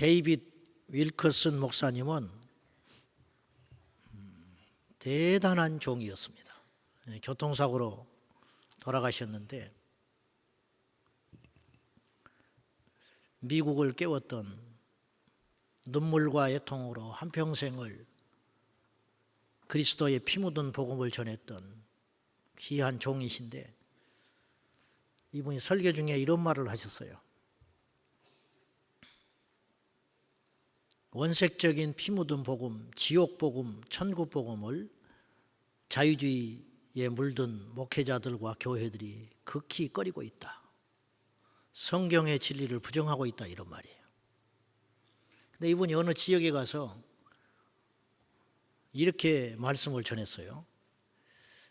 데이빗 윌커슨 목사님은 대단한 종이었습니다. 교통사고로 돌아가셨는데 미국을 깨웠던 눈물과 애통으로 한평생을 그리스도의 피 묻은 복음을 전했던 귀한 종이신데 이분이 설교 중에 이런 말을 하셨어요. 원색적인 피 묻은 복음, 지옥 복음, 천국 복음을 자유주의에 물든 목회자들과 교회들이 극히 꺼리고 있다. 성경의 진리를 부정하고 있다, 이런 말이에요. 근데 이분이 어느 지역에 가서 이렇게 말씀을 전했어요.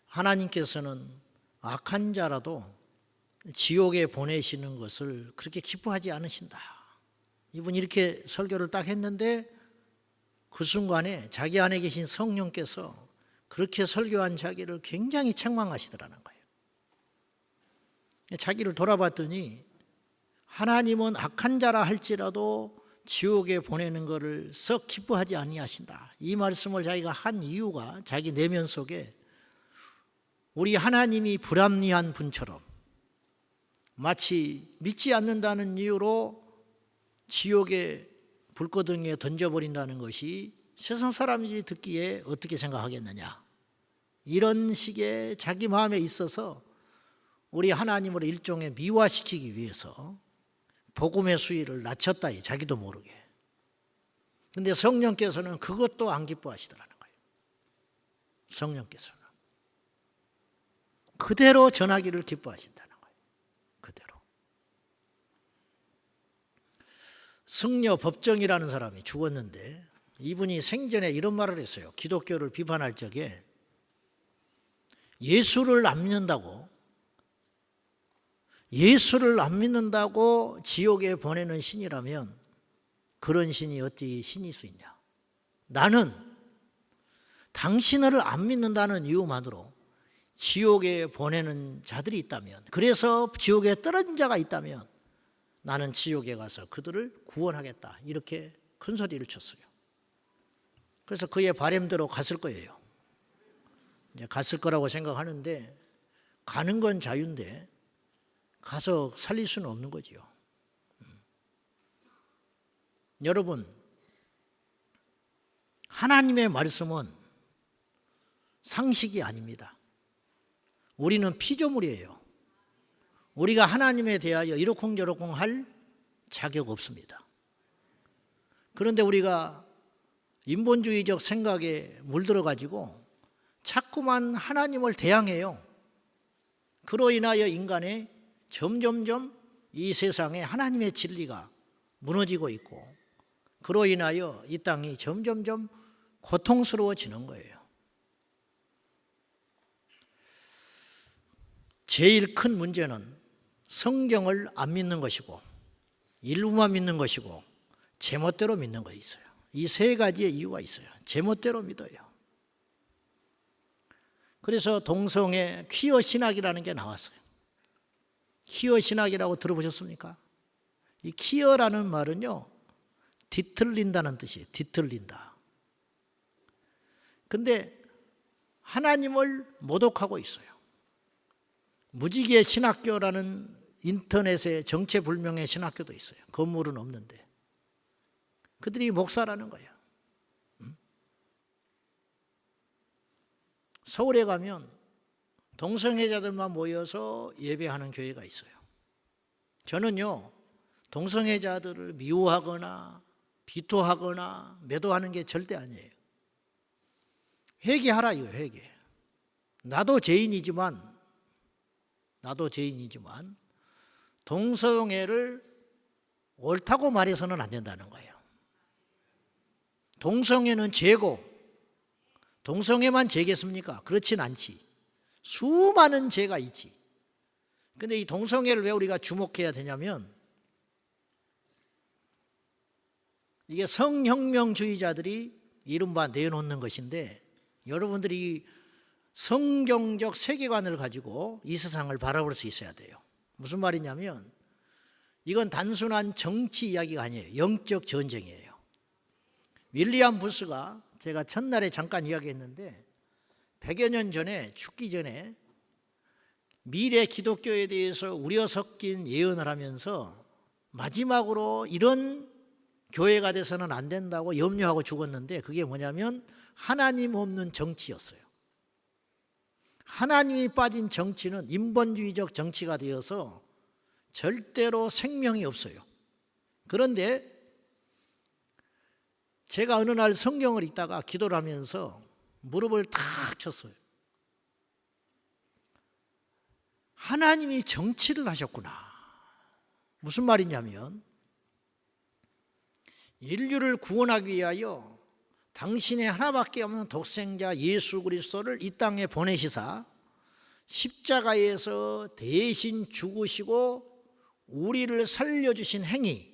하나님께서는 악한 자라도 지옥에 보내시는 것을 그렇게 기뻐하지 않으신다. 이분이 이렇게 설교를 딱 했는데 그 순간에 자기 안에 계신 성령께서 그렇게 설교한 자기를 굉장히 책망하시더라는 거예요. 자기를 돌아봤더니 하나님은 악한 자라 할지라도 지옥에 보내는 것을 썩 기뻐하지 아니하신다. 이 말씀을 자기가 한 이유가 자기 내면 속에 우리 하나님이 불합리한 분처럼 마치 믿지 않는다는 이유로 지옥의 불거덩이에 던져버린다는 것이 세상 사람이 듣기에 어떻게 생각하겠느냐, 이런 식의 자기 마음에 있어서 우리 하나님을 일종의 미화시키기 위해서 복음의 수위를 낮췄다, 자기도 모르게. 그런데 성령께서는 그것도 안 기뻐하시더라는 거예요. 성령께서는 그대로 전하기를 기뻐하신다는 거예요. 그대로. 승려 법정이라는 사람이 죽었는데 이분이 생전에 이런 말을 했어요. 기독교를 비판할 적에 예수를 안 믿는다고 지옥에 보내는 신이라면 그런 신이 어찌 신일 수 있냐. 나는 당신을 안 믿는다는 이유만으로 지옥에 보내는 자들이 있다면, 그래서 지옥에 떨어진 자가 있다면 나는 지옥에 가서 그들을 구원하겠다, 이렇게 큰 소리를 쳤어요. 그래서 그의 바람대로 갔을 거예요. 이제 갔을 거라고 생각하는데 가는 건 자유인데 가서 살릴 수는 없는 거지요. 여러분, 하나님의 말씀은 상식이 아닙니다. 우리는 피조물이에요. 우리가 하나님에 대하여 이러쿵저러쿵 할 자격 없습니다. 그런데 우리가 인본주의적 생각에 물들어 가지고 자꾸만 하나님을 대항해요. 그로 인하여 인간의 점점점 이 세상에 하나님의 진리가 무너지고 있고, 그로 인하여 이 땅이 점점점 고통스러워지는 거예요. 제일 큰 문제는 성경을 안 믿는 것이고, 일부만 믿는 것이고, 제멋대로 믿는 것이 있어요. 이 세 가지의 이유가 있어요. 제멋대로 믿어요. 그래서 동성애 퀴어 신학이라는 게 나왔어요. 퀴어 신학이라고 들어보셨습니까? 이 퀴어라는 말은요, 뒤틀린다는 뜻이에요. 뒤틀린다. 근데 하나님을 모독하고 있어요. 무지개 신학교라는 인터넷에 정체불명의 신학교도 있어요. 건물은 없는데 그들이 목사라는 거예요. 서울에 가면 동성애자들만 모여서 예배하는 교회가 있어요. 저는요, 동성애자들을 미워하거나 비토하거나 매도하는 게 절대 아니에요. 회개하라, 이거 회개. 나도 죄인이지만 동성애를 옳다고 말해서는 안 된다는 거예요. 동성애는 죄고, 동성애만 죄겠습니까? 그렇진 않지. 수많은 죄가 있지. 근데 이 동성애를 왜 우리가 주목해야 되냐면, 이게 성혁명주의자들이 이른바 내놓는 것인데, 여러분들이 성경적 세계관을 가지고 이 세상을 바라볼 수 있어야 돼요. 무슨 말이냐면, 이건 단순한 정치 이야기가 아니에요. 영적 전쟁이에요. 윌리엄 부스가 제가 첫날에 잠깐 이야기했는데 100여 년 전에 죽기 전에 미래 기독교에 대해서 우려 섞인 예언을 하면서 마지막으로 이런 교회가 돼서는 안 된다고 염려하고 죽었는데 그게 뭐냐면 하나님 없는 정치였어요. 하나님이 빠진 정치는 인본주의적 정치가 되어서 절대로 생명이 없어요. 그런데 제가 어느 날 성경을 읽다가 기도를 하면서 무릎을 탁 쳤어요. 하나님이 정치를 하셨구나. 무슨 말이냐면 인류를 구원하기 위하여 당신의 하나밖에 없는 독생자 예수 그리스도를 이 땅에 보내시사 십자가에서 대신 죽으시고 우리를 살려주신 행위,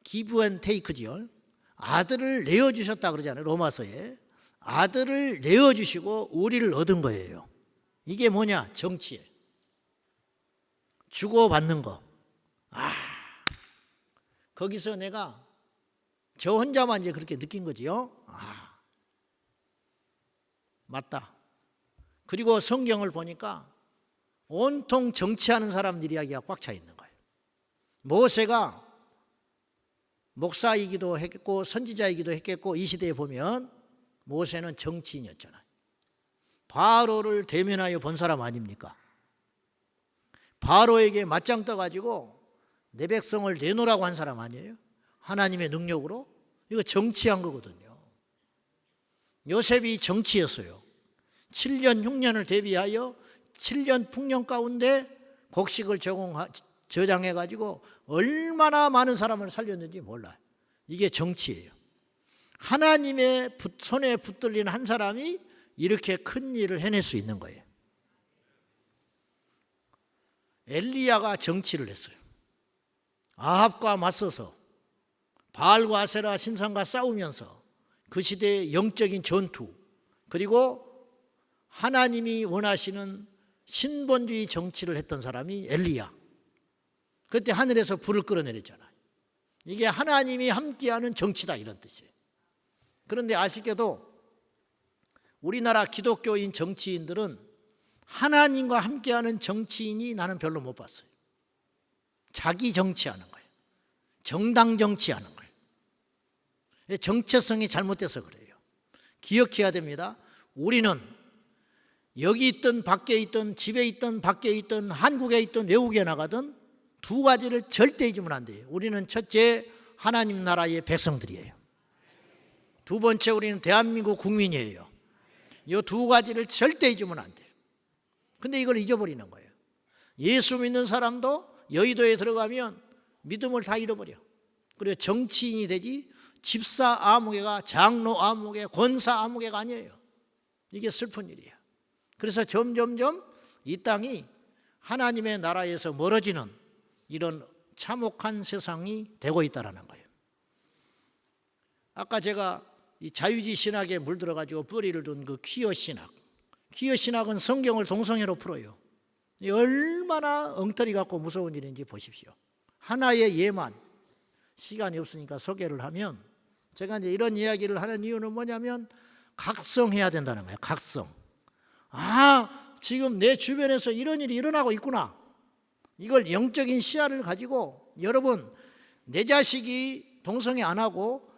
give and take지요. 아들을 내어주셨다 그러잖아요. 로마서에 아들을 내어주시고 우리를 얻은 거예요. 이게 뭐냐? 정치에 주고받는 거. 거기서 내가 저 혼자만 이제 그렇게 느낀 거지요. 맞다. 그리고 성경을 보니까 온통 정치하는 사람들 이야기가 꽉 차 있는 거예요. 모세가 목사이기도 했고 선지자이기도 했겠고 이 시대에 보면 모세는 정치인이었잖아요. 바로를 대면하여 본 사람 아닙니까? 바로에게 맞짱 떠가지고 내 백성을 내놓으라고 한 사람 아니에요? 하나님의 능력으로? 이거 정치한 거거든요. 요셉이 정치였어요. 7년 흉년을 대비하여 7년 풍년 가운데 곡식을 저장해가지고 얼마나 많은 사람을 살렸는지 몰라요. 이게 정치예요. 하나님의 손에 붙들린 한 사람이 이렇게 큰 일을 해낼 수 있는 거예요. 엘리야가 정치를 했어요. 아합과 맞서서 바알과 아세라 신상과 싸우면서 그 시대의 영적인 전투, 그리고 하나님이 원하시는 신본주의 정치를 했던 사람이 엘리야. 그때 하늘에서 불을 끌어내렸잖아요. 이게 하나님이 함께하는 정치다 이런 뜻이에요. 그런데 아쉽게도 우리나라 기독교인 정치인들은 하나님과 함께하는 정치인이 나는 별로 못 봤어요. 자기 정치하는 거예요. 정당 정치하는 거예요. 정체성이 잘못돼서 그래요. 기억해야 됩니다. 우리는 여기 있든 밖에 있든 집에 있든 밖에 있든 한국에 있든 외국에 나가든 두 가지를 절대 잊으면 안 돼요. 우리는 첫째 하나님 나라의 백성들이에요. 두 번째 우리는 대한민국 국민이에요. 이 두 가지를 절대 잊으면 안 돼요. 근데 이걸 잊어버리는 거예요. 예수 믿는 사람도 여의도에 들어가면 믿음을 다 잃어버려. 그리고 정치인이 되지 집사 아무개가 장로 아무개 권사 아무개가 아니에요. 이게 슬픈 일이에요. 그래서 점점점 이 땅이 하나님의 나라에서 멀어지는 이런 참혹한 세상이 되고 있다는 거예요. 아까 제가 이 자유주의 신학에 물들어가지고 뿌리를 둔 그 퀴어 신학. 퀴어 신학은 성경을 동성애로 풀어요. 얼마나 엉터리 같고 무서운 일인지 보십시오. 하나의 예만, 시간이 없으니까 소개를 하면, 제가 이제 이런 이야기를 하는 이유는 뭐냐면 각성해야 된다는 거예요. 각성. 지금 내 주변에서 이런 일이 일어나고 있구나. 이걸 영적인 시야를 가지고, 여러분 내 자식이 동성애 안 하고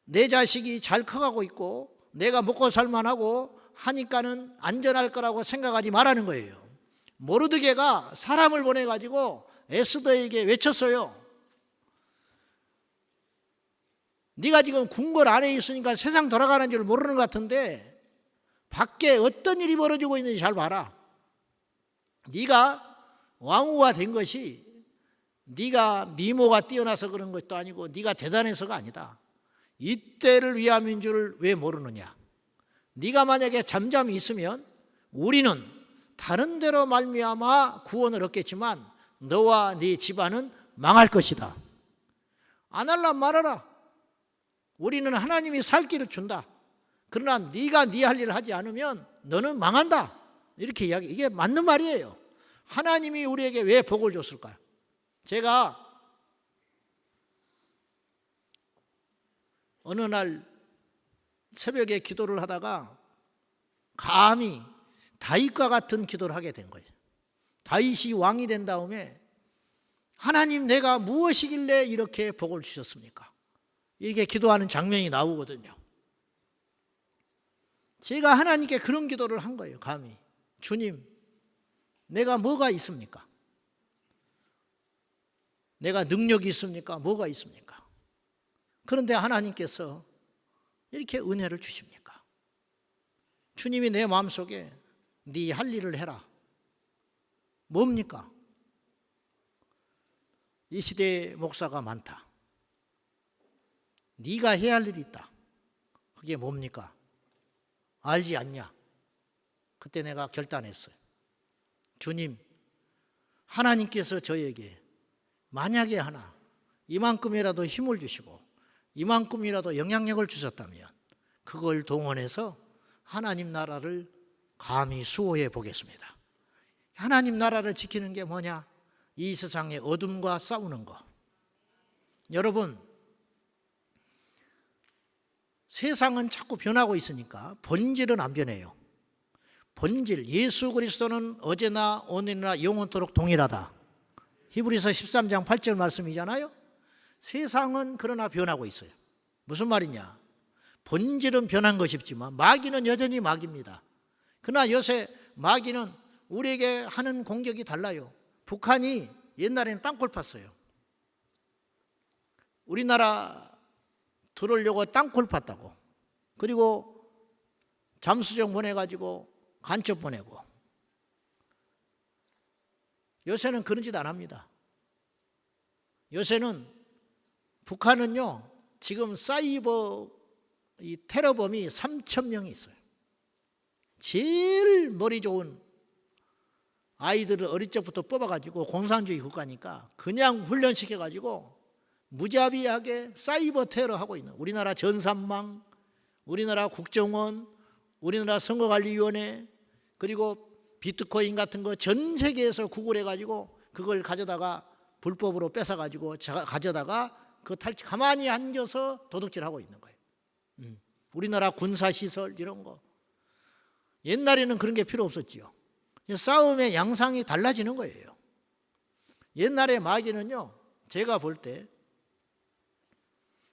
내 자식이 잘 커가고 있고 내가 먹고 살만하고 하니까는 안전할 거라고 생각하지 말라는 거예요. 모르드게가 사람을 보내가지고 에스더에게 외쳤어요. 네가 지금 궁궐 안에 있으니까 세상 돌아가는 줄 모르는 것 같은데 밖에 어떤 일이 벌어지고 있는지 잘 봐라. 네가 왕후가 된 것이 네가 미모가 뛰어나서 그런 것도 아니고 네가 대단해서가 아니다. 이때를 위함인 줄 왜 모르느냐. 네가 만약에 잠잠히 있으면 우리는 다른 데로 말미암아 구원을 얻겠지만 너와 네 집안은 망할 것이다. 안 할란 말하라. 우리는 하나님이 살 길을 준다. 그러나 네가 네 할 일을 하지 않으면 너는 망한다. 이렇게 이야기. 이게 맞는 말이에요. 하나님이 우리에게 왜 복을 줬을까요? 제가 어느 날 새벽에 기도를 하다가 감히 다윗과 같은 기도를 하게 된 거예요. 다윗이 왕이 된 다음에 하나님, 내가 무엇이길래 이렇게 복을 주셨습니까? 이렇게 기도하는 장면이 나오거든요. 제가 하나님께 그런 기도를 한 거예요. 감히, 주님, 내가 뭐가 있습니까? 내가 능력이 있습니까? 뭐가 있습니까? 그런데 하나님께서 이렇게 은혜를 주십니까? 주님이 내 마음속에 네 할 일을 해라. 뭡니까? 이 시대에 목사가 많다. 네가 해야 할 일이 있다. 그게 뭡니까? 알지 않냐? 그때 내가 결단했어요. 주님, 하나님께서 저에게 만약에 하나 이만큼이라도 힘을 주시고 이만큼이라도 영향력을 주셨다면 그걸 동원해서 하나님 나라를 감히 수호해 보겠습니다. 하나님 나라를 지키는 게 뭐냐? 이 세상의 어둠과 싸우는 거. 여러분, 세상은 자꾸 변하고 있으니까 본질은 안 변해요. 본질, 예수 그리스도는 어제나 오늘이나 영원토록 동일하다. 히브리서 13장 8절 말씀이잖아요. 세상은 그러나 변하고 있어요. 무슨 말이냐? 본질은 변한 것이 없지만 마귀는 여전히 마귀입니다. 그러나 요새 마귀는 우리에게 하는 공격이 달라요. 북한이 옛날에는 땅굴 팠어요. 우리나라 들어오려고 땅굴 팠다고. 그리고 잠수정 보내가지고 간첩 보내고. 요새는 그런 짓 안 합니다. 요새는 북한은요, 지금 사이버 이 테러범이 3,000명이 있어요. 제일 머리 좋은 아이들을 어릴 적부터 뽑아가지고 공산주의 국가니까 그냥 훈련시켜가지고 무자비하게 사이버 테러하고 있는 우리나라 전산망, 우리나라 국정원, 우리나라 선거관리위원회, 그리고 비트코인 같은 거 전 세계에서 구글해가지고 그걸 가져다가 불법으로 뺏어가지고 가져다가 그 가만히 앉아서 도둑질하고 있는 거예요. 우리나라 군사시설 이런 거. 옛날에는 그런 게 필요 없었지요. 싸움의 양상이 달라지는 거예요. 옛날에 마귀는요, 제가 볼 때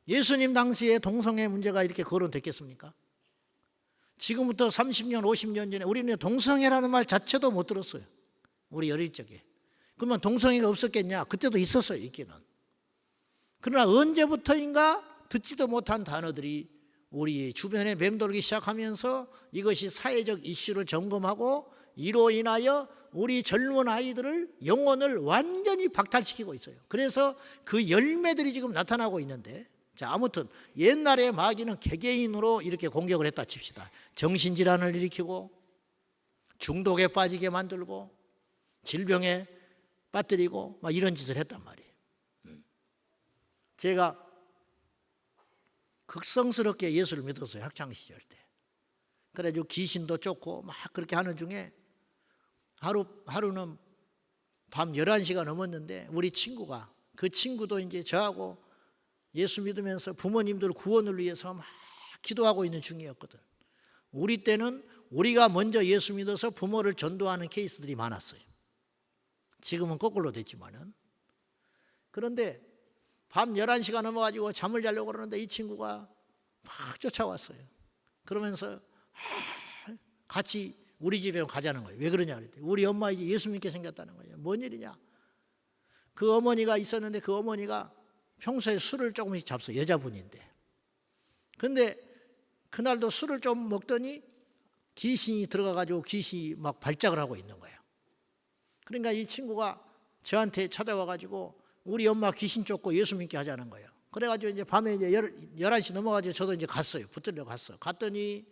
예수님 당시에 동성애 문제가 이렇게 거론됐겠습니까? 지금부터 30년, 50년 전에 우리는 동성애라는 말 자체도 못 들었어요. 우리 어릴 적에. 그러면 동성애가 없었겠냐? 그때도 있었어요, 있기는. 그러나 언제부터인가 듣지도 못한 단어들이 우리 주변에 맴돌기 시작하면서 이것이 사회적 이슈를 점검하고 이로 인하여 우리 젊은 아이들을 영혼을 완전히 박탈시키고 있어요. 그래서 그 열매들이 지금 나타나고 있는데, 자, 아무튼 옛날에 마귀는 개개인으로 이렇게 공격을 했다 칩시다. 정신질환을 일으키고 중독에 빠지게 만들고 질병에 빠뜨리고 막 이런 짓을 했단 말이에요. 제가 극성스럽게 예수를 믿었어요, 학창시절 때. 그래가지고 귀신도 쫓고 막 그렇게 하는 중에 하루는 밤 11시가 넘었는데 우리 친구가, 그 친구도 이제 저하고 예수 믿으면서 부모님들 구원을 위해서 막 기도하고 있는 중이었거든. 우리 때는 우리가 먼저 예수 믿어서 부모를 전도하는 케이스들이 많았어요. 지금은 거꾸로 됐지만은. 그런데 밤 11시가 넘어가지고 잠을 자려고 그러는데 이 친구가 막 쫓아왔어요. 그러면서 같이 우리 집에 가자는 거예요. 왜 그러냐 그랬더니 우리 엄마 이제 예수 믿게 생겼다는 거예요. 뭔 일이냐? 그 어머니가 있었는데 그 어머니가 평소에 술을 조금씩 잡숴요. 여자분인데. 근데 그날도 술을 좀 먹더니 귀신이 들어가가지고 귀신이 막 발작을 하고 있는 거예요. 그러니까 이 친구가 저한테 찾아와가지고 우리 엄마 귀신 쫓고 예수 믿게 하자는 거예요. 그래가지고 이제 밤에 이제 11시 넘어가지고 저도 이제 갔어요. 붙들려 갔어. 갔더니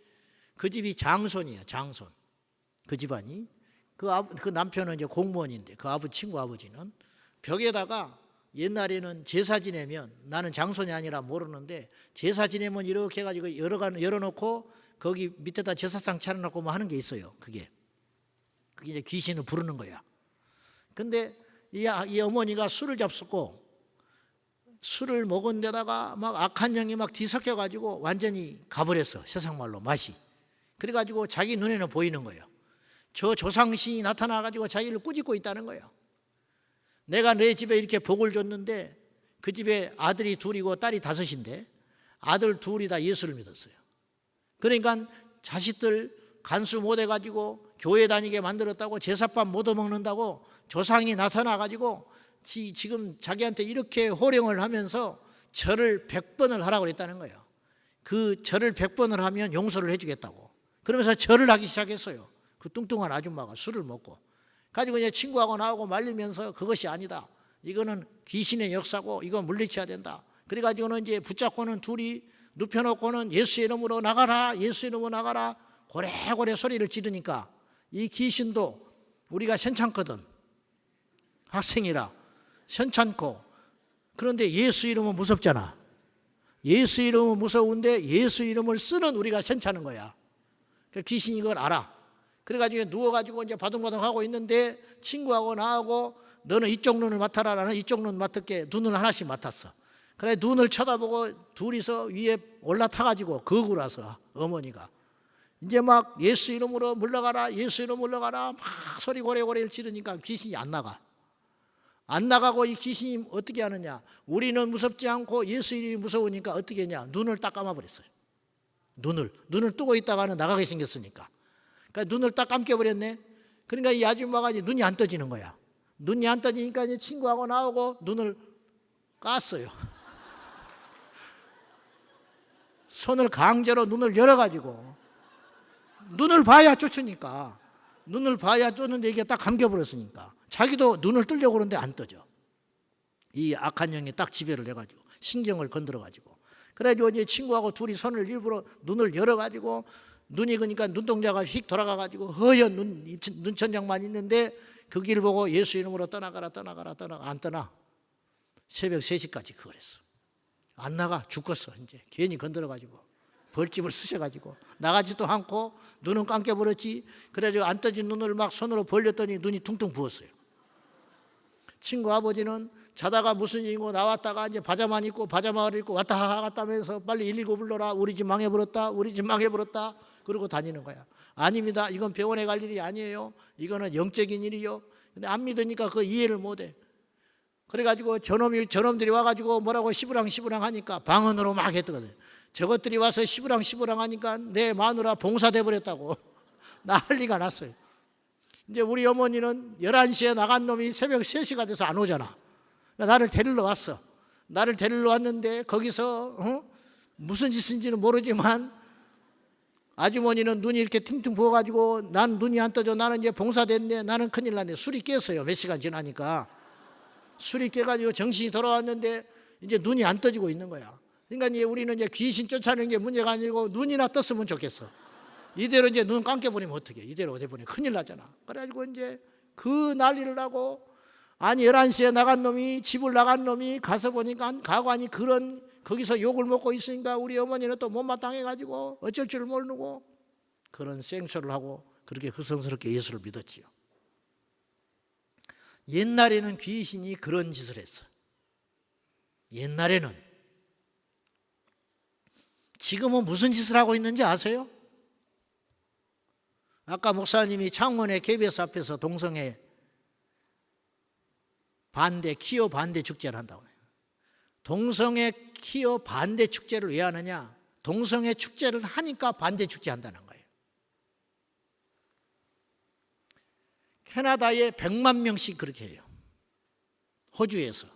그 집이 장손이에요. 장손. 그 집안이. 그 남편은 이제 공무원인데 그 친구 아버지는 벽에다가 옛날에는 제사 지내면, 나는 장손이 아니라 모르는데 제사 지내면 이렇게 해가지고 열어놓고 거기 밑에다 제사상 차려놓고 뭐 하는 게 있어요. 그게 이제 귀신을 부르는 거야. 근데 이 어머니가 술을 잡수고 술을 먹은 데다가 막 악한 영이 막 뒤섞여가지고 완전히 가버렸어. 세상 말로 맛이. 그래가지고 자기 눈에는 보이는 거예요. 저 조상신이 나타나가지고 자기를 꾸짖고 있다는 거예요. 내가 내 집에 이렇게 복을 줬는데 그 집에 아들이 둘이고 딸이 다섯인데 아들 둘이 다 예수를 믿었어요. 그러니까 자식들 간수 못 해가지고 교회 다니게 만들었다고 제사밥 못 얻어먹는다고 조상이 나타나가지고 지금 자기한테 이렇게 호령을 하면서 절을 100번을 하라고 그랬다는 거예요. 그 절을 100번을 하면 용서를 해주겠다고. 그러면서 절을 하기 시작했어요. 그 뚱뚱한 아줌마가 술을 먹고 가지고 이제 친구하고 나오고 말리면서 그것이 아니다. 이거는 귀신의 역사고 이거 물리쳐야 된다. 그래가지고는 이제 붙잡고는 둘이 눕혀놓고는 예수의 이름으로 나가라, 예수의 이름으로 나가라 고래고래 소리를 지르니까 이 귀신도 우리가 현찮거든. 학생이라 현찮고. 그런데 예수 이름은 무섭잖아. 예수 이름은 무서운데 예수 이름을 쓰는 우리가 현찮은 거야. 귀신이 이걸 알아. 그래가지고 누워가지고 이제 바둥바둥 하고 있는데 친구하고 나하고 너는 이쪽 눈을 맡아라, 나는 이쪽 눈 맡을게. 눈을 하나씩 맡았어. 그래 눈을 쳐다보고 둘이서 위에 올라타가지고 거구로 와서 어머니가 이제 막 예수 이름으로 물러가라, 예수 이름으로 물러가라 막 소리 고래고래를 지르니까 귀신이 안 나가. 안 나가고 이 귀신이 어떻게 하느냐. 우리는 무섭지 않고 예수 이름이 무서우니까 어떻게 했냐. 눈을 딱 감아버렸어요. 눈을 뜨고 있다가는 나가게 생겼으니까. 그러니까 눈을 딱 감겨버렸네. 그러니까 이 아줌마가 이제 눈이 안 떠지는 거야. 눈이 안 떠지니까 이제 친구하고 나오고 눈을 깠어요. 손을 강제로 눈을 열어가지고 눈을 봐야 쫓으니까. 눈을 봐야 쫓는데 이게 딱 감겨버렸으니까 자기도 눈을 뜨려고 그러는데 안 떠져. 이 악한 영이 딱 지배를 해가지고 신경을 건드려가지고 그래가지고 이제 친구하고 둘이 손을 일부러 눈을 열어가지고 눈이 그러니까 눈동자가 휙 돌아가가지고 허연 눈천장만 있는데 그 길 보고 예수 이름으로 떠나가라 떠나가라 떠나가. 안 떠나. 새벽 3시까지 그걸 했어. 안 나가. 죽겠어. 이제 괜히 건드려가지고 벌집을 쑤셔가지고 나가지도 않고 눈은 감겨버렸지. 그래가지고 안 떠진 눈을 막 손으로 벌렸더니 눈이 퉁퉁 부었어요. 친구 아버지는 자다가 무슨 일이고 나왔다가 이제 바자만 입고 바자마를 입고 왔다 갔다 하면서 빨리 119 불러라. 우리 집 망해버렸다. 우리 집 망해버렸다. 그러고 다니는 거야. 아닙니다. 이건 병원에 갈 일이 아니에요. 이거는 영적인 일이요. 근데 안 믿으니까 그 이해를 못해. 그래가지고 저놈들이 와가지고 뭐라고 시부랑 하니까 방언으로 막 했거든. 저것들이 와서 시부랑 하니까 내 마누라 봉사돼 버렸다고 난리가 났어요. 이제 우리 어머니는 11시에 나간 놈이 새벽 3시가 돼서 안 오잖아. 나를 데리러 왔어. 나를 데리러 왔는데 거기서 무슨 짓인지는 모르지만 아주머니는 눈이 이렇게 팅팅 부어가지고 난 눈이 안 떠져. 나는 이제 봉사됐네. 나는 큰일 났네. 술이 깼어요. 몇 시간 지나니까. 술이 깨가지고 정신이 돌아왔는데 이제 눈이 안 떠지고 있는 거야. 그러니까 이제 우리는 이제 귀신 쫓아내는 게 문제가 아니고 눈이나 떴으면 좋겠어. 이대로 이제 눈 감겨버리면 어떡해. 이대로 돼버리면 큰일 나잖아. 그래가지고 이제 그 난리를 하고 아니 11시에 나간 놈이 집을 나간 놈이 가서 보니까 가관이 그런 거기서 욕을 먹고 있으니까 우리 어머니는 또 못마땅해가지고 어쩔 줄 모르고 그런 생쇼를 하고 그렇게 허성스럽게 예수를 믿었지요. 옛날에는 귀신이 그런 짓을 했어. 옛날에는. 지금은 무슨 짓을 하고 있는지 아세요? 아까 목사님이 창원의 KBS 앞에서 동성애 키어 반대 축제를 한다고 해요. 동성애 키어 반대 축제를 왜 하느냐? 동성애 축제를 하니까 반대 축제 한다는 거예요. 캐나다에 100만 명씩 그렇게 해요. 호주에서.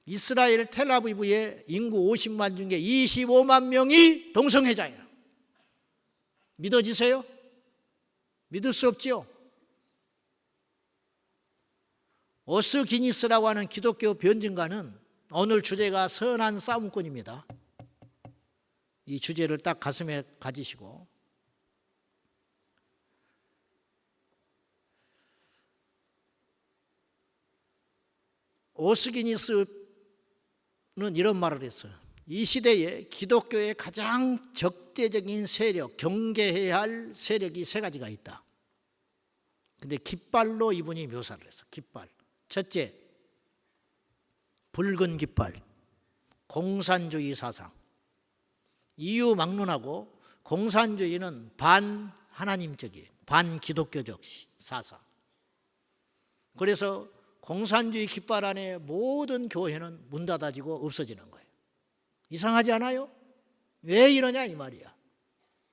이스라엘 텔아비브의 인구 50만 중에 25만 명이 동성애자예요. 믿어지세요? 믿을 수 없지요? 오스기니스라고 하는 기독교 변증가는 오늘 주제가 선한 싸움꾼입니다. 이 주제를 딱 가슴에 가지시고 오스기니스는 이런 말을 했어요. 이 시대에 기독교의 가장 적대적인 세력, 경계해야 할 세력이 3가지가 있다. 근데 깃발로 이분이 묘사를 했어. 깃발. 첫째, 붉은 깃발, 공산주의 사상. 이유막론하고 공산주의는 반하나님적이에요. 반기독교적 사상. 그래서 공산주의 깃발 안에 모든 교회는 문 닫아지고 없어지는 거예요. 이상하지 않아요? 왜 이러냐 이 말이야.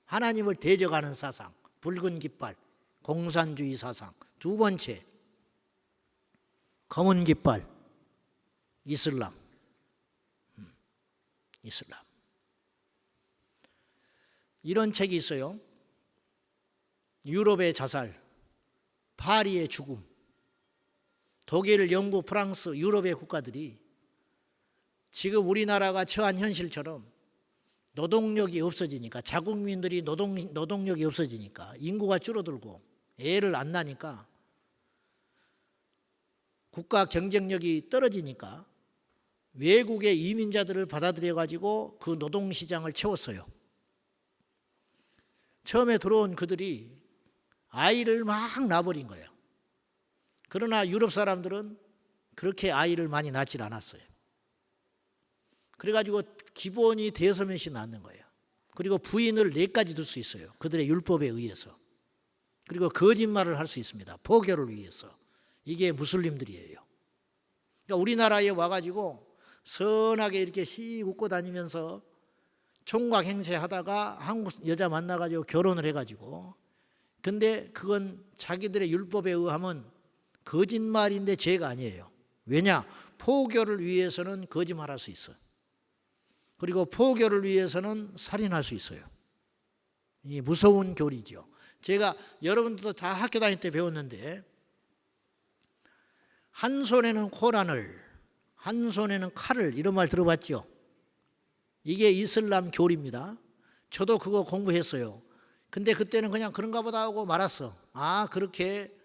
하나님을 대적하는 사상, 붉은 깃발, 공산주의 사상. 두 번째, 검은 깃발, 이슬람. 이슬람. 이런 책이 있어요. 유럽의 자살, 파리의 죽음. 독일, 영국, 프랑스, 유럽의 국가들이 지금 우리나라가 처한 현실처럼 노동력이 없어지니까, 자국민들이 노동력이 없어지니까, 인구가 줄어들고 애를 안 낳으니까, 국가 경쟁력이 떨어지니까 외국의 이민자들을 받아들여 가지고 그 노동시장을 채웠어요. 처음에 들어온 그들이 아이를 막 낳아버린 거예요. 그러나 유럽 사람들은 그렇게 아이를 많이 낳질 않았어요. 그래가지고 기본이 5명씩 낳는 거예요. 그리고 부인을 4까지 둘 수 있어요. 그들의 율법에 의해서. 그리고 거짓말을 할 수 있습니다. 포교를 위해서. 이게 무슬림들이에요. 그러니까 우리나라에 와가지고 선하게 이렇게 씩 웃고 다니면서 총각 행세하다가 한국 여자 만나가지고 결혼을 해가지고, 근데 그건 자기들의 율법에 의하면 거짓말인데 죄가 아니에요. 왜냐? 포교를 위해서는 거짓말할 수 있어요. 그리고 포교를 위해서는 살인할 수 있어요. 이 무서운 교리죠. 제가 여러분들도 다 학교 다닐 때 배웠는데, 한 손에는 코란을, 한 손에는 칼을, 이런 말 들어봤죠? 이게 이슬람 교리입니다. 저도 그거 공부했어요. 근데 그때는 그냥 그런가 보다 하고 말았어. 아, 그렇게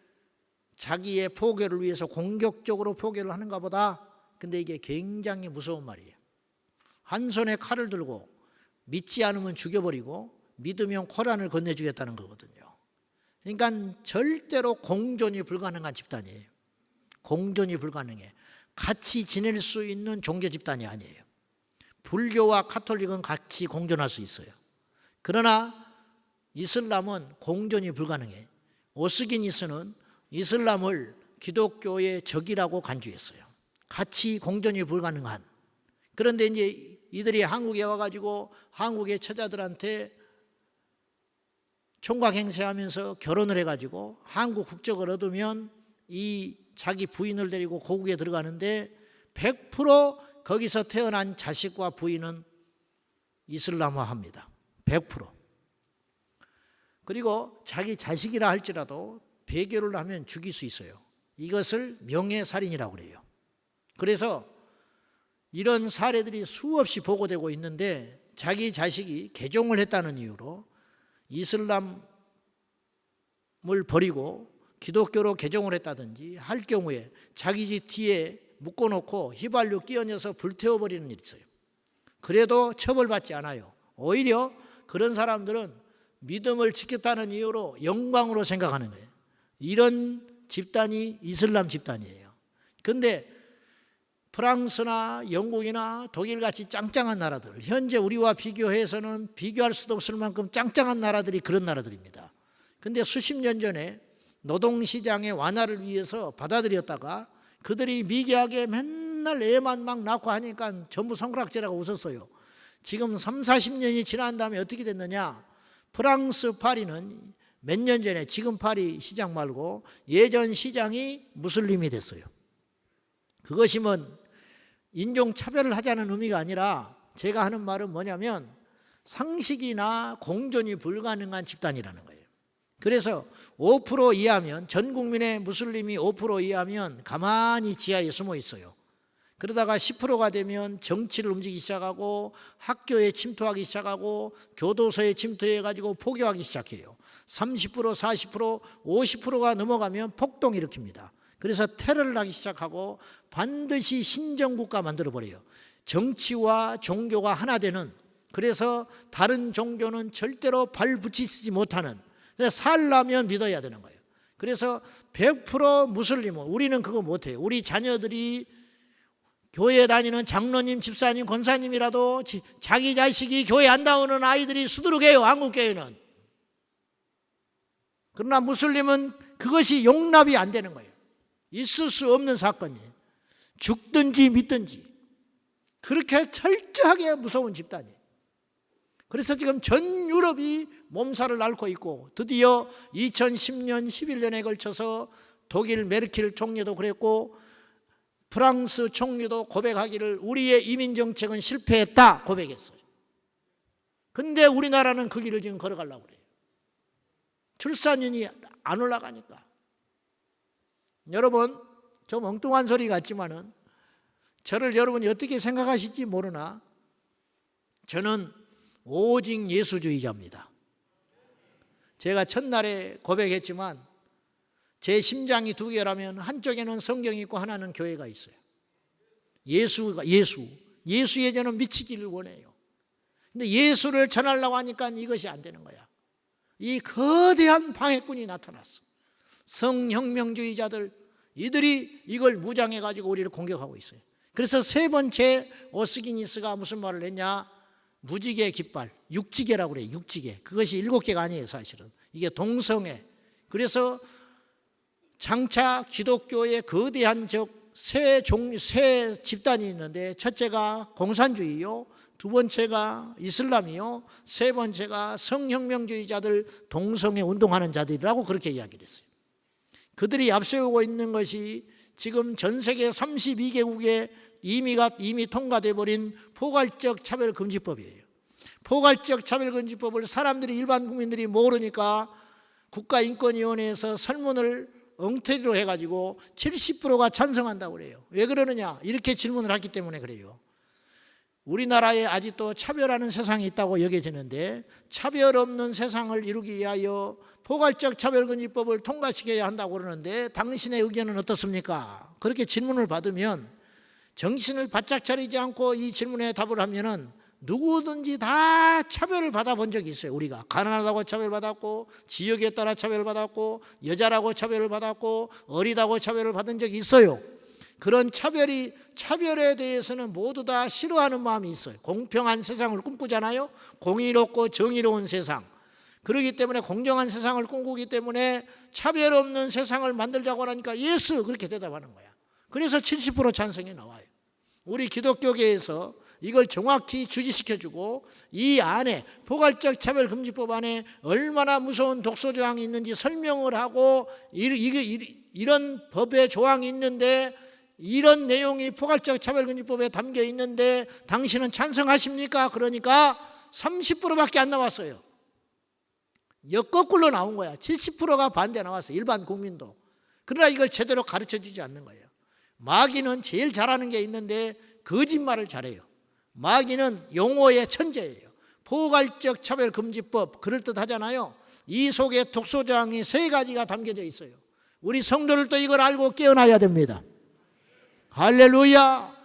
자기의 포교를 위해서 공격적으로 포교를 하는가 보다. 근데 이게 굉장히 무서운 말이에요. 한 손에 칼을 들고 믿지 않으면 죽여버리고 믿으면 코란을 건네주겠다는 거거든요. 그러니까 절대로 공존이 불가능한 집단이에요. 공존이 불가능해. 같이 지낼 수 있는 종교 집단이 아니에요. 불교와 카톨릭은 같이 공존할 수 있어요. 그러나 이슬람은 공존이 불가능해. 오스기니스는 이슬람을 기독교의 적이라고 간주했어요. 같이 공존이 불가능한. 그런데 이제 이들이 한국에 와가지고 한국의 처자들한테 총각 행세하면서 결혼을 해가지고 한국 국적을 얻으면 이 자기 부인을 데리고 고국에 들어가는데 100% 거기서 태어난 자식과 부인은 이슬람화합니다. 100%. 그리고 자기 자식이라 할지라도 배교를 하면 죽일 수 있어요. 이것을 명예살인이라고 그래요. 그래서 이런 사례들이 수없이 보고되고 있는데, 자기 자식이 개종을 했다는 이유로 이슬람을 버리고 기독교로 개종을 했다든지 할 경우에 자기 집 뒤에 묶어놓고 휘발유 끼얹어서 불태워버리는 일이 있어요. 그래도 처벌받지 않아요. 오히려 그런 사람들은 믿음을 지켰다는 이유로 영광으로 생각하는 거예요. 이런 집단이 이슬람 집단이에요. 그런데 프랑스나 영국이나 독일같이 짱짱한 나라들, 현재 우리와 비교해서는 비교할 수도 없을 만큼 짱짱한 나라들이 그런 나라들입니다. 그런데 수십 년 전에 노동시장의 완화를 위해서 받아들였다가 그들이 미개하게 맨날 애만 막 낳고 하니까 전부 손가락질하고 웃었어요. 지금 30, 40년이 지난 다음에 어떻게 됐느냐? 프랑스 파리는 몇 년 전에, 지금 파리 시장 말고 예전 시장이 무슬림이 됐어요. 그것이 뭐 인종차별을 하자는 의미가 아니라, 제가 하는 말은 뭐냐면 상식이나 공존이 불가능한 집단이라는 거예요. 그래서 5% 이하면, 전 국민의 무슬림이 5% 이하면 가만히 지하에 숨어 있어요. 그러다가 10%가 되면 정치를 움직이기 시작하고 학교에 침투하기 시작하고 교도소에 침투해가지고 포교하기 시작해요. 30%, 40%, 50%가 넘어가면 폭동 일으킵니다. 그래서 테러를 하기 시작하고 반드시 신정국가 만들어버려요. 정치와 종교가 하나 되는, 그래서 다른 종교는 절대로 발 붙이지 못하는, 살려면 믿어야 되는 거예요. 그래서 100% 무슬림은 우리는 그거 못해요. 우리 자녀들이 교회 다니는 장로님, 집사님, 권사님이라도 자기 자식이 교회 안 나오는 아이들이 수두룩해요. 한국교회는. 그러나 무슬림은 그것이 용납이 안 되는 거예요. 있을 수 없는 사건이에요. 죽든지 믿든지. 그렇게 철저하게 무서운 집단이에요. 그래서 지금 전 유럽이 몸살을 앓고 있고, 드디어 2010년, 11년에 걸쳐서 독일 메르켈 총리도 그랬고 프랑스 총리도 고백하기를 우리의 이민 정책은 실패했다 고백했어요. 근데 우리나라는 그 길을 지금 걸어가려고 그래요. 출산율이 안 올라가니까. 여러분, 좀 엉뚱한 소리 같지만은 저를 여러분이 어떻게 생각하실지 모르나 저는 오직 예수주의자입니다. 제가 첫날에 고백했지만 제 심장이 두 개라면 한쪽에는 성경이 있고 하나는 교회가 있어요. 예수에 저는 미치기를 원해요. 근데 예수를 전하려고 하니까 이것이 안 되는 거야. 이 거대한 방해꾼이 나타났어. 성혁명주의자들, 이들이 이걸 무장해가지고 우리를 공격하고 있어요. 그래서 세 번째 오스기니스가 무슨 말을 했냐? 무지개 깃발, 육지개라고 그래요. 육지개. 그것이 7개가 아니에요, 사실은. 이게 동성애. 그래서 장차 기독교의 거대한 세 집단이 있는데, 첫째가 공산주의요, 두 번째가 이슬람이요, 세 번째가 성혁명주의자들, 동성애 운동하는 자들이라고 그렇게 이야기를 했어요. 그들이 앞세우고 있는 것이 지금 전 세계 32개국에 이미 통과돼 버린 포괄적 차별금지법이에요. 포괄적 차별금지법을 사람들이, 일반 국민들이 모르니까 국가인권위원회에서 설문을 엉터리로 해가지고 70%가 찬성한다고 그래요. 왜 그러느냐? 이렇게 질문을 했기 때문에 그래요. 우리나라에 아직도 차별하는 세상이 있다고 여겨지는데, 차별 없는 세상을 이루기 위하여 포괄적 차별금지법을 통과시켜야 한다고 그러는데 당신의 의견은 어떻습니까? 그렇게 질문을 받으면 정신을 바짝 차리지 않고 이 질문에 답을 하면은 누구든지 다 차별을 받아본 적이 있어요. 우리가 가난하다고 차별받았고, 지역에 따라 차별받았고, 여자라고 차별을 받았고, 어리다고 차별을 받은 적이 있어요. 그런 차별에 대해서는 모두 다 싫어하는 마음이 있어요. 공평한 세상을 꿈꾸잖아요. 공의롭고 정의로운 세상. 그렇기 때문에 공정한 세상을 꿈꾸기 때문에 차별 없는 세상을 만들자고 하니까 예수, 그렇게 대답하는 거야. 그래서 70% 찬성이 나와요. 우리 기독교계에서 이걸 정확히 주지시켜주고, 이 안에 포괄적 차별금지법 안에 얼마나 무서운 독소조항이 있는지 설명을 하고, 이런 법의 조항이 있는데, 이런 내용이 포괄적 차별금지법에 담겨 있는데 당신은 찬성하십니까? 그러니까 30%밖에 안 나왔어요. 역거꾸로 나온 거야. 70%가 반대 나왔어요. 일반 국민도. 그러나 이걸 제대로 가르쳐주지 않는 거예요. 마귀는 제일 잘하는 게 있는데 거짓말을 잘해요. 마귀는 용어의 천재예요. 포괄적 차별금지법, 그럴듯하잖아요. 이 속에 독소조항이 3가지가 담겨져 있어요. 우리 성도들도 이걸 알고 깨어나야 됩니다. 할렐루야.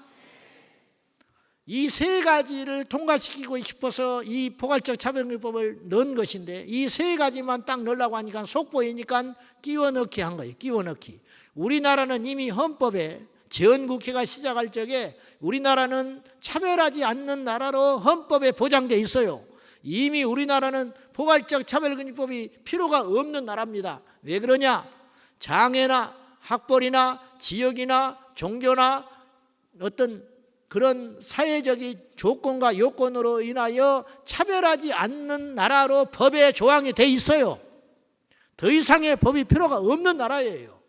이 3가지를 통과시키고 싶어서 이 포괄적 차별금지법을 넣은 것인데, 이 3가지만 딱 넣으려고 하니까 속보이니까 끼워넣기 한 거예요. 끼워넣기. 우리나라는 이미 헌법에 재헌국회가 시작할 적에 우리나라는 차별하지 않는 나라로 헌법에 보장되어 있어요. 이미 우리나라는 포괄적 차별금지법이 필요가 없는 나라입니다. 왜 그러냐? 장애나 학벌이나 지역이나 종교나 어떤 그런 사회적인 조건과 요건으로 인하여 차별하지 않는 나라로 법에 조항이 돼 있어요. 더 이상의 법이 필요가 없는 나라예요.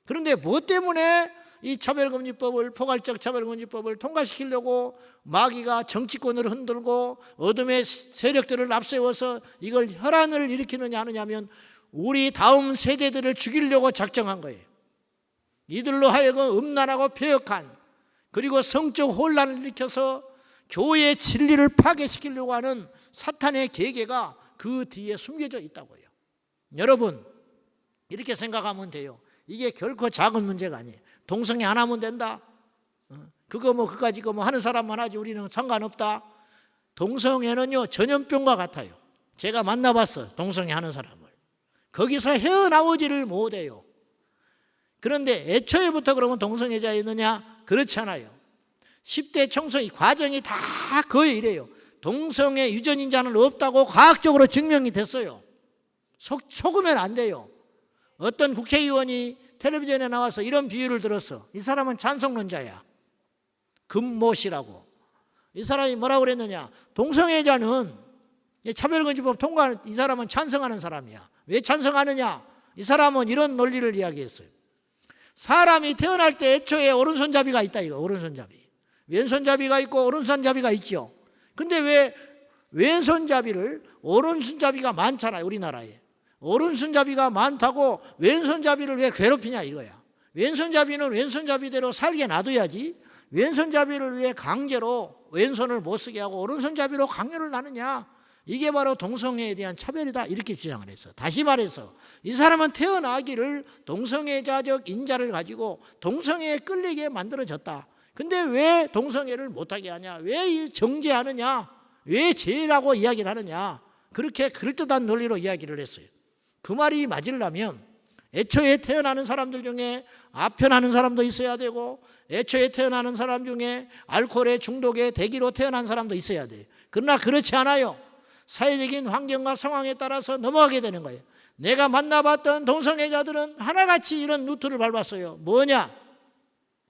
그런데 무엇 때문에 이 차별금지법을, 포괄적 차별금지법을 통과시키려고 마귀가 정치권을 흔들고 어둠의 세력들을 앞세워서 이걸 혈안을 일으키느냐 하느냐면, 우리 다음 세대들을 죽이려고 작정한 거예요. 이들로 하여금 음란하고 폐역한, 그리고 성적 혼란을 일으켜서 교회의 진리를 파괴시키려고 하는 사탄의 계계가 그 뒤에 숨겨져 있다고요. 여러분, 이렇게 생각하면 돼요. 이게 결코 작은 문제가 아니에요. 동성애 안 하면 된다. 그거 그까지 하는 사람만 하지 우리는 상관없다. 동성애는요, 전염병과 같아요. 제가 만나봤어요. 동성애 하는 사람을. 거기서 헤어나오지를 못해요. 그런데 애초에부터 그러면 동성애자였느냐? 그렇지 않아요. 10대 청소년 과정이 다 거의 이래요. 동성애 유전인자는 없다고 과학적으로 증명이 됐어요. 속으면 안 돼요. 어떤 국회의원이 텔레비전에 나와서 이런 비유를 들었어. 이 사람은 찬성론자야. 금모씨라고. 이 사람이 뭐라고 그랬느냐? 동성애자는 차별금지법 통과하는 이 사람은 찬성하는 사람이야. 왜 찬성하느냐? 이 사람은 이런 논리를 이야기했어요. 사람이 태어날 때 애초에 오른손잡이가 있다 이거. 오른손잡이. 왼손잡이가 있고 오른손잡이가 있죠. 근데 왜 왼손잡이를 오른손잡이가 많잖아요. 우리나라에. 오른손잡이가 많다고 왼손잡이를 왜 괴롭히냐 이거야. 왼손잡이는 왼손잡이대로 살게 놔둬야지. 왼손잡이를 왜 강제로 왼손을 못 쓰게 하고 오른손잡이로 강요를 하느냐. 이게 바로 동성애에 대한 차별이다 이렇게 주장을 했어. 다시 말해서 이 사람은 태어나기를 동성애자적 인자를 가지고 동성애에 끌리게 만들어졌다. 근데 왜 동성애를 못하게 하냐? 왜 정죄하느냐? 왜 죄라고 이야기를 하느냐? 그렇게 그럴듯한 논리로 이야기를 했어요. 그 말이 맞으려면 애초에 태어나는 사람들 중에 아편하는 사람도 있어야 되고 애초에 태어나는 사람 중에 알코올에 중독에 대기로 태어난 사람도 있어야 돼요. 그러나 그렇지 않아요. 사회적인 환경과 상황에 따라서 넘어가게 되는 거예요. 내가 만나봤던 동성애자들은 하나같이 이런 루트를 밟았어요. 뭐냐?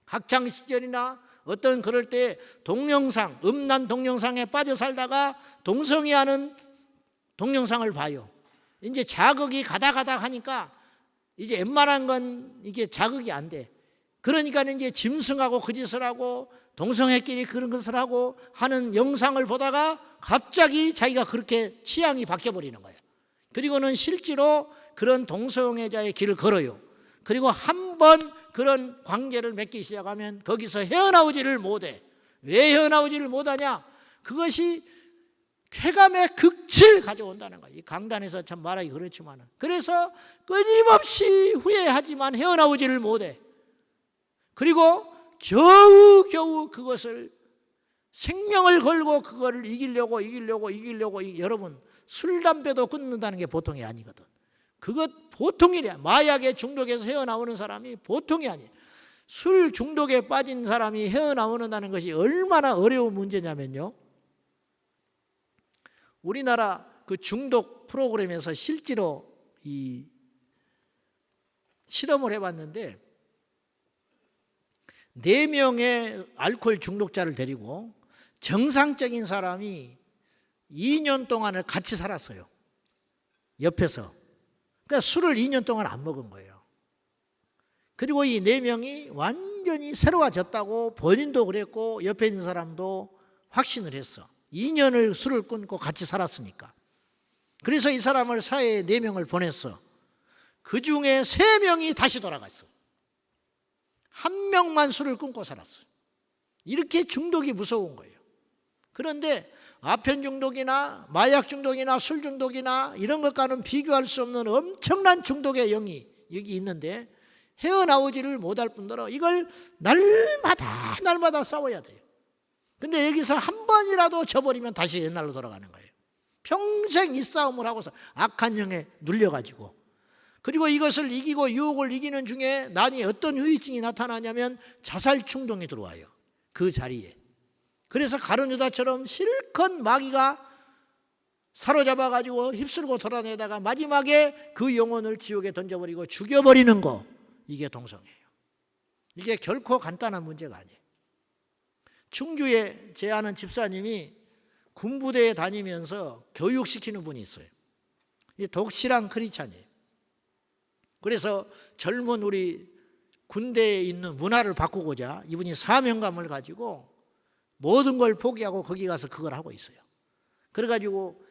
학창시절이나 어떤 그럴 때 동영상, 음란 동영상에 빠져 살다가 동성애하는 동영상을 봐요. 이제 자극이 가다 하니까 이제 웬만한 건 이게 자극이 안 돼. 그러니까 이제 짐승하고 그 짓을 하고 동성애끼리 그런 것을 하고 하는 영상을 보다가 갑자기 자기가 그렇게 취향이 바뀌어버리는 거예요. 그리고는 실제로 그런 동성애자의 길을 걸어요. 그리고 한 번 그런 관계를 맺기 시작하면 거기서 헤어나오지를 못해. 왜 헤어나오지를 못하냐? 그것이 쾌감의 극치를 가져온다는 거예요. 이 강단에서 참 말하기 그렇지만 그래서 끊임없이 후회하지만 헤어나오지를 못해. 그리고 겨우 그것을 생명을 걸고 그거를 이기려고 여러분 술 담배도 끊는다는 게 보통이 아니거든. 그것 보통이 아니야. 마약에 중독해서 헤어나오는 사람이 보통이 아니에요. 술 중독에 빠진 사람이 헤어나오는다는 것이 얼마나 어려운 문제냐면요. 우리나라 그 중독 프로그램에서 실제로 이 실험을 해봤는데 4명의 알코올 중독자를 데리고 정상적인 사람이 2년 동안을 같이 살았어요. 옆에서. 그러니까 술을 2년 동안 안 먹은 거예요. 그리고 이 4명이 완전히 새로워졌다고 본인도 그랬고 옆에 있는 사람도 확신을 했어. 2년을 술을 끊고 같이 살았으니까. 그래서 이 사람을 사회에 4명을 보냈어. 그 중에 3명이 다시 돌아갔어. 1명만 술을 끊고 살았어. 이렇게 중독이 무서운 거예요. 그런데 아편 중독이나 마약 중독이나 술 중독이나 이런 것과는 비교할 수 없는 엄청난 중독의 영이 여기 있는데 헤어나오지를 못할 뿐더러 이걸 날마다 싸워야 돼요. 근데 여기서 한 번이라도 져버리면 다시 옛날로 돌아가는 거예요. 평생 이 싸움을 하고서 악한 영에 눌려가지고 그리고 이것을 이기고 유혹을 이기는 중에 난이 어떤 후유증이 나타나냐면 자살 충동이 들어와요. 그 자리에. 그래서 가룟 유다처럼 실컷 마귀가 사로잡아가지고 휩쓸고 돌아내다가 마지막에 그 영혼을 지옥에 던져버리고 죽여버리는 거. 이게 동성애예요. 이게 결코 간단한 문제가 아니에요. 충주에 제 아는 집사님이 군부대에 다니면서 교육시키는 분이 있어요. 이 독실한 크리스찬이에요. 그래서 젊은 우리 군대에 있는 문화를 바꾸고자 이분이 사명감을 가지고 모든 걸 포기하고 거기 가서 그걸 하고 있어요. 그래가지고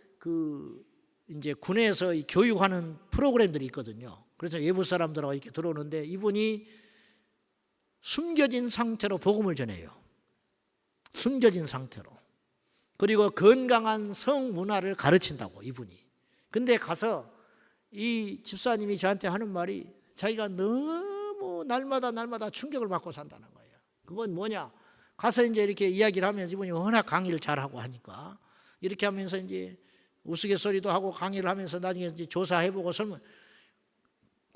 이제 군에서 이 교육하는 프로그램들이 있거든요. 그래서 외부 사람들하고 이렇게 들어오는데 이분이 숨겨진 상태로 복음을 전해요. 숨겨진 상태로. 그리고 건강한 성문화를 가르친다고 이분이. 근데 가서 이 집사님이 저한테 하는 말이 자기가 너무 날마다 충격을 받고 산다는 거예요. 그건 뭐냐? 가서 이제 이렇게 이야기를 하면서 이분이 워낙 강의를 잘하고 하니까 이렇게 하면서 이제 우스갯소리도 하고 강의를 하면서 나중에 이제 조사해보고 설문.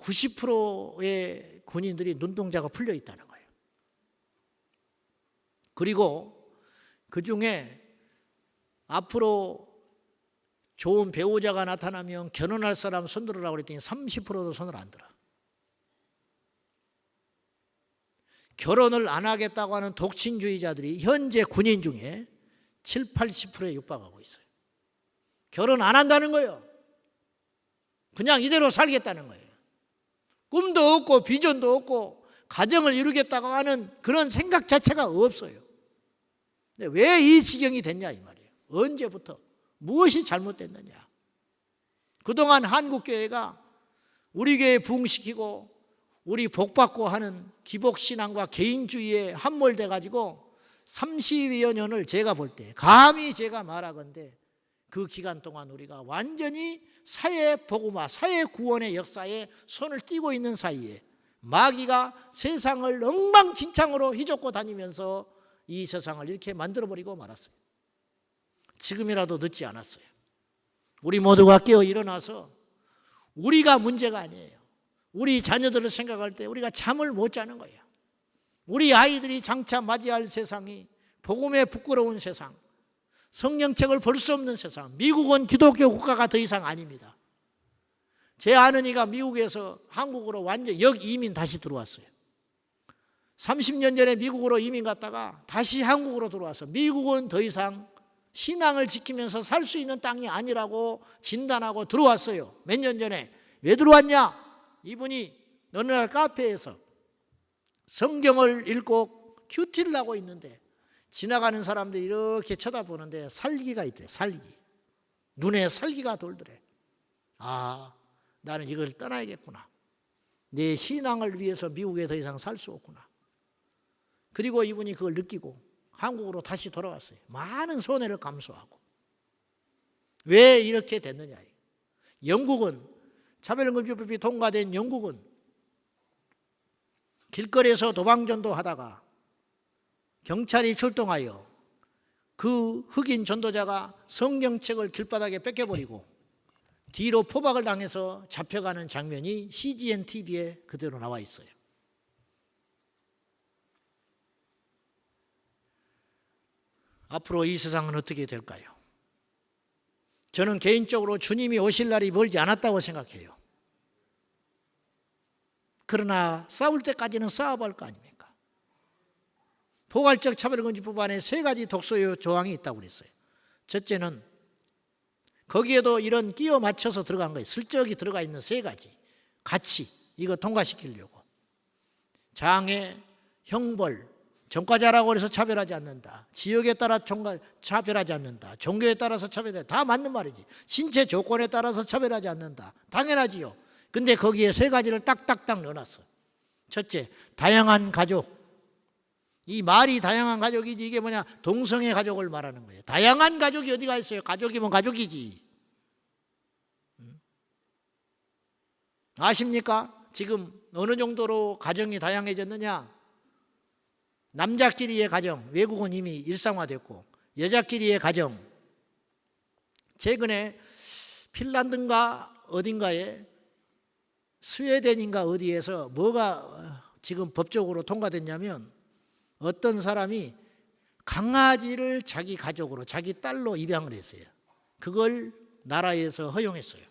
90%의 군인들이 눈동자가 풀려 있다는 거예요. 그리고 그 중에 앞으로 좋은 배우자가 나타나면 결혼할 사람 손들으라고 그랬더니 30%도 손을 안 들어. 결혼을 안 하겠다고 하는 독신주의자들이 현재 군인 중에 7, 80%에 육박하고 있어요. 결혼 안 한다는 거예요. 그냥 이대로 살겠다는 거예요. 꿈도 없고 비전도 없고 가정을 이루겠다고 하는 그런 생각 자체가 없어요. 근데 왜 이 지경이 됐냐 이 말이에요. 언제부터 무엇이 잘못됐느냐. 그동안 한국교회가 우리 교회 부흥시키고 우리 복받고 하는 기복신앙과 개인주의에 함몰돼 가지고 30여 년을 제가 볼 때 감히 제가 말하건대 그 기간 동안 우리가 완전히 사회 복음화, 사회 구원의 역사에 손을 띄고 있는 사이에 마귀가 세상을 엉망진창으로 휘젓고 다니면서 이 세상을 이렇게 만들어버리고 말았어요. 지금이라도 늦지 않았어요. 우리 모두가 깨어 일어나서 우리가 문제가 아니에요. 우리 자녀들을 생각할 때 우리가 잠을 못 자는 거예요. 우리 아이들이 장차 맞이할 세상이 복음에 부끄러운 세상, 성령책을 볼 수 없는 세상, 미국은 기독교 국가가 더 이상 아닙니다. 제 아는 이가 미국에서 한국으로 완전 역이민 다시 들어왔어요. 30년 전에 미국으로 이민 갔다가 다시 한국으로 들어와서 미국은 더 이상 신앙을 지키면서 살 수 있는 땅이 아니라고 진단하고 들어왔어요. 몇 년 전에. 왜 들어왔냐? 이분이 어느 날 카페에서 성경을 읽고 큐티를 하고 있는데 지나가는 사람들이 이렇게 쳐다보는데 살기가 있대. 살기. 눈에 살기가 돌더래. 아, 나는 이걸 떠나야겠구나. 내 신앙을 위해서 미국에 더 이상 살 수 없구나. 그리고 이분이 그걸 느끼고 한국으로 다시 돌아왔어요. 많은 손해를 감수하고. 왜 이렇게 됐느냐. 영국은 차별금지법이 통과된 영국은 길거리에서 도방전도 하다가 경찰이 출동하여 그 흑인 전도자가 성경책을 길바닥에 뺏겨버리고 뒤로 포박을 당해서 잡혀가는 장면이 CGN TV에 그대로 나와 있어요. 앞으로 이 세상은 어떻게 될까요? 저는 개인적으로 주님이 오실 날이 멀지 않았다고 생각해요. 그러나 싸울 때까지는 싸워볼 거 아닙니까? 포괄적 차별금지법 안에 3가지 독소의 조항이 있다고 그랬어요. 첫째는 거기에도 이런 끼워 맞춰서 들어간 거예요. 슬쩍이 들어가 있는 3가지. 같이 이거 통과시키려고. 장애, 형벌, 전과자라고 해서 차별하지 않는다. 지역에 따라 차별하지 않는다. 종교에 따라서 차별하지 않는다. 다 맞는 말이지. 신체 조건에 따라서 차별하지 않는다. 당연하지요. 근데 거기에 3가지를 딱딱딱 넣어놨어. 첫째, 다양한 가족. 이 말이 다양한 가족이지 이게 뭐냐? 동성애 가족을 말하는 거예요. 다양한 가족이 어디가 있어요? 가족이면 가족이지. 아십니까? 지금 어느 정도로 가정이 다양해졌느냐? 남자끼리의 가정, 외국은 이미 일상화됐고 여자끼리의 가정. 최근에 핀란드인가 어딘가에 스웨덴인가 어디에서 뭐가 지금 법적으로 통과됐냐면 어떤 사람이 강아지를 자기 가족으로 자기 딸로 입양을 했어요. 그걸 나라에서 허용했어요.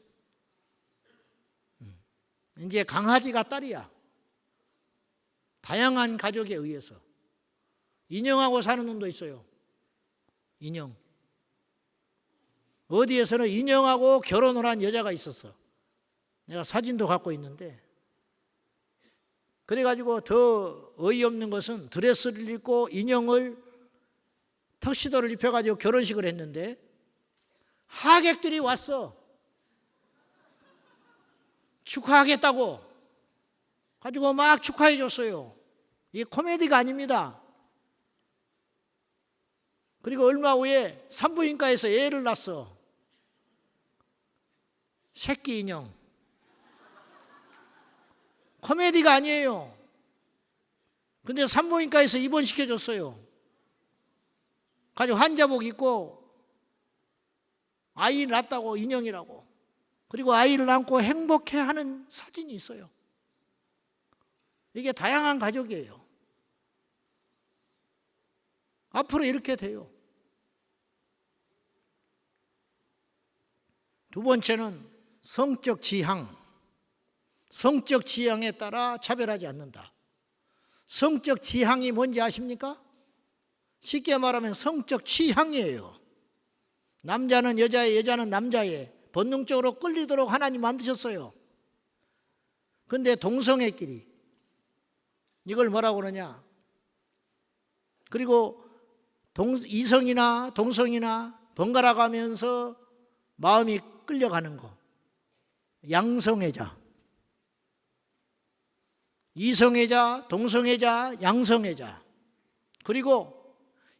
이제 강아지가 딸이야. 다양한 가족에 의해서. 인형하고 사는 놈도 있어요. 인형. 어디에서는 인형하고 결혼을 한 여자가 있었어. 내가 사진도 갖고 있는데 그래가지고 더 어이없는 것은 드레스를 입고 인형을 턱시도를 입혀가지고 결혼식을 했는데 하객들이 왔어. 축하하겠다고 가지고 막 축하해 줬어요. 이게 코미디가 아닙니다. 그리고 얼마 후에 산부인과에서 애를 낳았어. 새끼 인형. 코미디가 아니에요. 근데 산부인과에서 입원시켜줬어요. 가지고 환자복 입고 아이 낳았다고 인형이라고. 그리고 아이를 안고 행복해하는 사진이 있어요. 이게 다양한 가족이에요. 앞으로 이렇게 돼요. 두 번째는 성적 지향. 성적 지향에 따라 차별하지 않는다. 성적 지향이 뭔지 아십니까? 쉽게 말하면 성적 취향이에요. 남자는 여자에, 여자는 남자에 본능적으로 끌리도록 하나님 만드셨어요. 그런데 동성애끼리 이걸 뭐라고 그러냐? 그리고 이성이나 동성이나 번갈아 가면서 마음이 끌려가는 거, 양성애자. 이성애자, 동성애자, 양성애자. 그리고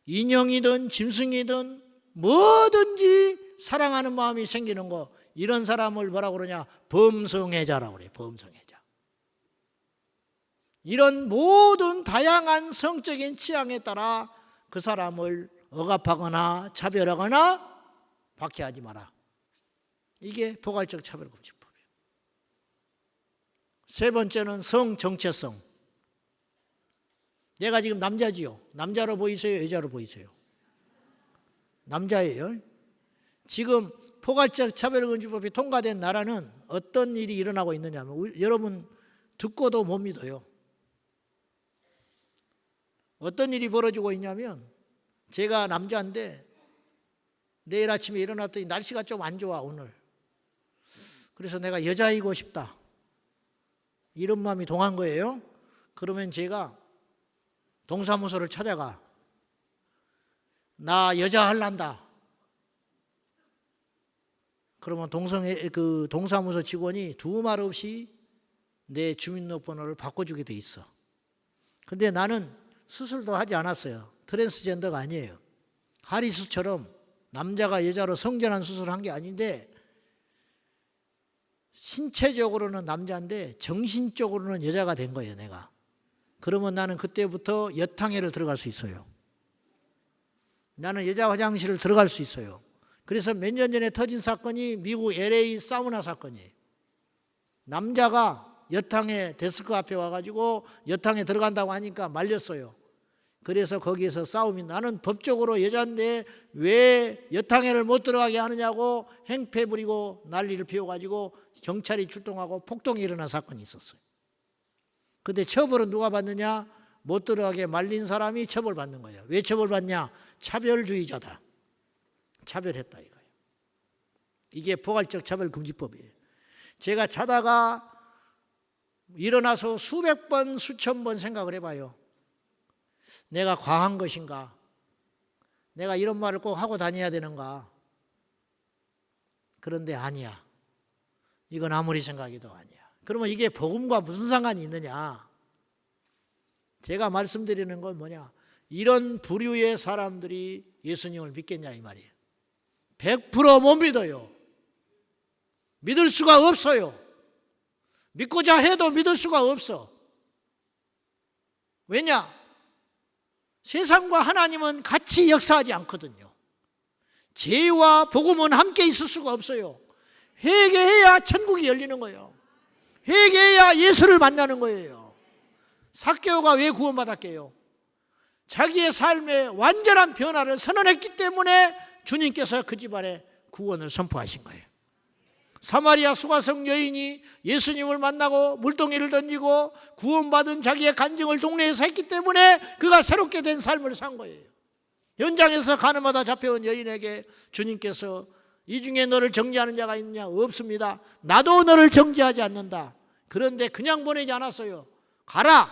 인형이든 짐승이든 뭐든지 사랑하는 마음이 생기는 거, 이런 사람을 뭐라고 그러냐? 범성애자라고 그래요. 범성애자. 이런 모든 다양한 성적인 취향에 따라 그 사람을 억압하거나 차별하거나 박해하지 마라. 이게 포괄적 차별금지법이에요. 세 번째는 성정체성. 내가 지금 남자지요. 남자로 보이세요? 여자로 보이세요? 남자예요. 지금 포괄적 차별금지법이 통과된 나라는 어떤 일이 일어나고 있느냐면, 여러분 듣고도 못 믿어요. 어떤 일이 벌어지고 있냐면, 제가 남자인데 내일 아침에 일어났더니 날씨가 좀 안 좋아 오늘. 그래서 내가 여자이고 싶다, 이런 마음이 동한 거예요. 그러면 제가 동사무소를 찾아가. 나 여자 할란다. 그러면 동사무소 직원이 두말 없이 내 주민등록번호를 바꿔주게 돼 있어. 근데 나는 수술도 하지 않았어요. 트랜스젠더가 아니에요. 하리수처럼 남자가 여자로 성전환 수술을 한 게 아닌데, 신체적으로는 남자인데 정신적으로는 여자가 된 거예요, 내가. 그러면 나는 그때부터 여탕애를 들어갈 수 있어요. 나는 여자 화장실을 들어갈 수 있어요. 그래서 몇 년 전에 터진 사건이 미국 LA 사우나 사건이에요. 남자가 여탕애 데스크 앞에 와가지고 여탕에 들어간다고 하니까 말렸어요. 그래서 거기에서 싸움이, 나는 법적으로 여자인데 왜 여탕애를 못 들어가게 하느냐고 행패 부리고 난리를 피워가지고 경찰이 출동하고 폭동이 일어난 사건이 있었어요. 근데 처벌은 누가 받느냐? 못 들어가게 말린 사람이 처벌받는 거예요. 왜 처벌받냐? 차별주의자다. 차별했다 이거예요. 이게 포괄적 차별금지법이에요. 제가 자다가 일어나서 수백 번, 수천 번 생각을 해봐요. 내가 과한 것인가? 내가 이런 말을 꼭 하고 다녀야 되는가? 그런데 아니야. 이건 아무리 생각해도 아니야. 그러면 이게 복음과 무슨 상관이 있느냐? 제가 말씀드리는 건 뭐냐? 이런 부류의 사람들이 예수님을 믿겠냐 이 말이에요. 100% 못 믿어요. 믿을 수가 없어요. 믿고자 해도 믿을 수가 없어. 왜냐? 세상과 하나님은 같이 역사하지 않거든요. 죄와 복음은 함께 있을 수가 없어요. 회개해야 천국이 열리는 거예요. 회개해야 예수를 만나는 거예요. 삭개오가 왜 구원받았게요? 자기의 삶에 완전한 변화를 선언했기 때문에 주님께서 그 집안에 구원을 선포하신 거예요. 사마리아 수가성 여인이 예수님을 만나고 물동이를 던지고 구원받은 자기의 간증을 동네에서 했기 때문에 그가 새롭게 된 삶을 산 거예요. 현장에서 가늠하다 잡혀온 여인에게 주님께서 이 중에 너를 정죄하는 자가 있느냐? 없습니다. 나도 너를 정죄하지 않는다. 그런데 그냥 보내지 않았어요. 가라.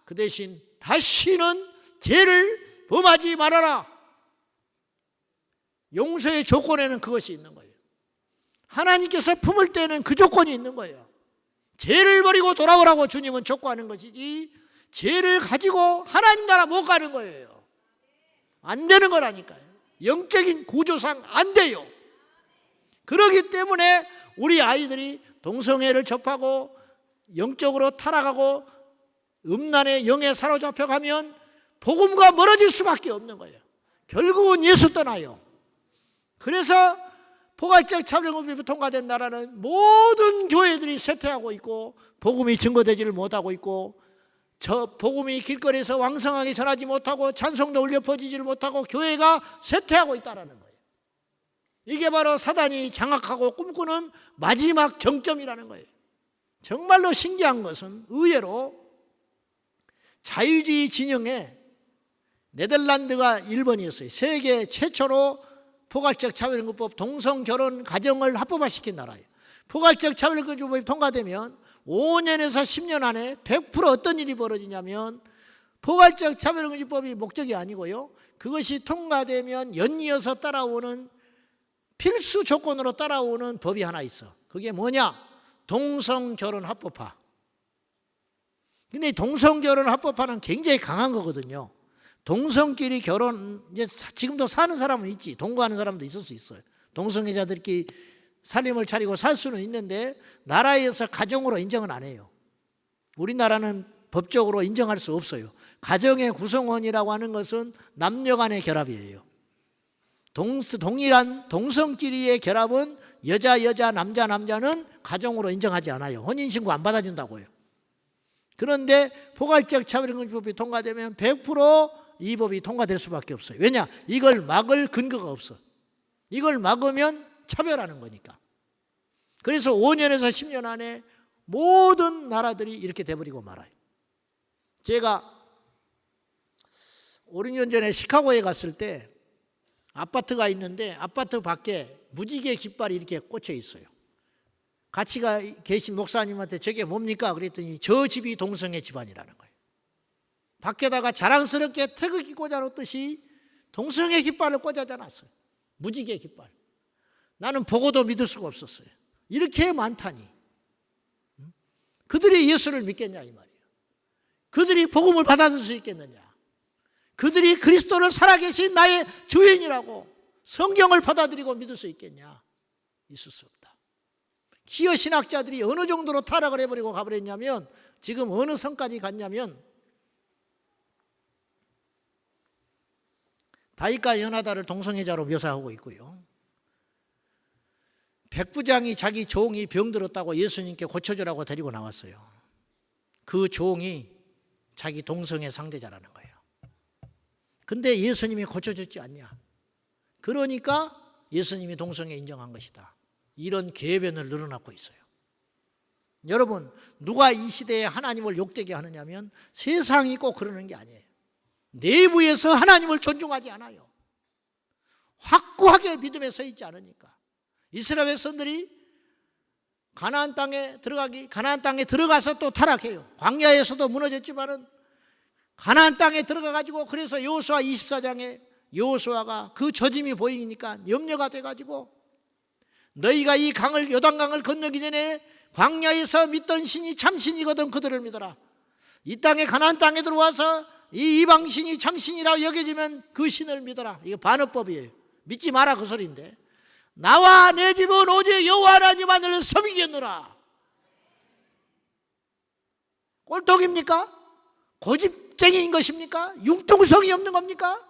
그 대신 다시는 죄를 범하지 말아라. 용서의 조건에는 그것이 있는 거예요. 하나님께서 품을 때는 그 조건이 있는 거예요. 죄를 버리고 돌아오라고 주님은 촉구하는 것이지, 죄를 가지고 하나님 나라 못 가는 거예요. 안 되는 거라니까요. 영적인 구조상 안 돼요. 그렇기 때문에 우리 아이들이 동성애를 접하고 영적으로 타락하고 음란의 영에 사로잡혀가면 복음과 멀어질 수밖에 없는 거예요. 결국은 예수 떠나요. 그래서 포괄적 차별금지법이 통과된 나라는 모든 교회들이 쇠퇴하고 있고 복음이 증거되지를 못하고 있고 저 복음이 길거리에서 왕성하게 전하지 못하고 찬송도 울려 퍼지지를 못하고 교회가 쇠퇴하고 있다는 거예요. 이게 바로 사단이 장악하고 꿈꾸는 마지막 정점이라는 거예요. 정말로 신기한 것은 의외로 자유주의 진영에 네덜란드가 1번이었어요. 세계 최초로 포괄적 차별연금법 동성결혼 가정을 합법화시킨 나라예요. 포괄적 차별연금법이 통과되면 5년에서 10년 안에 100% 어떤 일이 벌어지냐면, 포괄적 차별연금법이 목적이 아니고요, 그것이 통과되면 연이어서 따라오는 필수 조건으로 따라오는 법이 하나 있어. 그게 뭐냐? 동성결혼 합법화. 근데 동성결혼 합법화는 굉장히 강한 거거든요. 동성끼리 결혼, 이제 지금도 사는 사람은 있지, 동거하는 사람도 있을 수 있어요. 동성애자들끼리 살림을 차리고 살 수는 있는데 나라에서 가정으로 인정은 안 해요. 우리나라는 법적으로 인정할 수 없어요. 가정의 구성원이라고 하는 것은 남녀 간의 결합이에요. 동일한 동성끼리의 결합은 여자 남자는 가정으로 인정하지 않아요. 혼인신고 안 받아준다고요. 그런데 포괄적 차별연금법이 통과되면 100% 이 법이 통과될 수밖에 없어요. 왜냐? 이걸 막을 근거가 없어. 이걸 막으면 차별하는 거니까. 그래서 5년에서 10년 안에 모든 나라들이 이렇게 돼버리고 말아요. 제가 5, 6년 전에 시카고에 갔을 때 아파트가 있는데 아파트 밖에 무지개 깃발이 이렇게 꽂혀 있어요. 같이 계신 목사님한테 저게 뭡니까? 그랬더니 저 집이 동성애 집안이라는 거예요. 밖에다가 자랑스럽게 태극기 꽂아놓듯이 동성애 깃발을 꽂아놨어요. 무지개 깃발. 나는 보고도 믿을 수가 없었어요. 이렇게 많다니. 그들이 예수를 믿겠냐 이 말이에요. 그들이 복음을 받아들일 수 있겠느냐. 그들이 그리스도를 살아계신 나의 주인이라고 성경을 받아들이고 믿을 수 있겠냐. 있을 수 없다. 기여 신학자들이 어느 정도로 타락을 해버리고 가버렸냐면, 지금 어느 선까지 갔냐면, 다윗과 연하다를 동성애자로 묘사하고 있고요, 백부장이 자기 종이 병들었다고 예수님께 고쳐주라고 데리고 나왔어요. 그 종이 자기 동성애 상대자라는 거예요. 근데 예수님이 고쳐줬지 않냐. 그러니까 예수님이 동성애 인정한 것이다. 이런 궤변을 늘어놓고 있어요. 여러분, 누가 이 시대에 하나님을 욕되게 하느냐면 세상이 꼭 그러는 게 아니에요. 내부에서 하나님을 존중하지 않아요. 확고하게 믿음에 서 있지 않으니까. 이스라엘 백성들이 가나안 땅에 들어가서 또 타락해요. 광야에서도 무너졌지만은 가나안 땅에 들어가가지고, 그래서 여호수아 24장에 여호수아가 그 저짐이 보이니까 염려가 돼가지고, 너희가 이 강을, 요단강을 건너기 전에 광야에서 믿던 신이 참신이거든 그들을 믿어라. 이 땅에, 가나안 땅에 들어와서 이 이방신이 참신이라고 여겨지면 그 신을 믿어라. 이거 반어법이에요. 믿지 마라 그 소리인데, 나와 내 집은 오직 여호와 하나님만을 섬기겠노라. 꼴통입니까? 고집쟁이인 것입니까? 융통성이 없는 겁니까?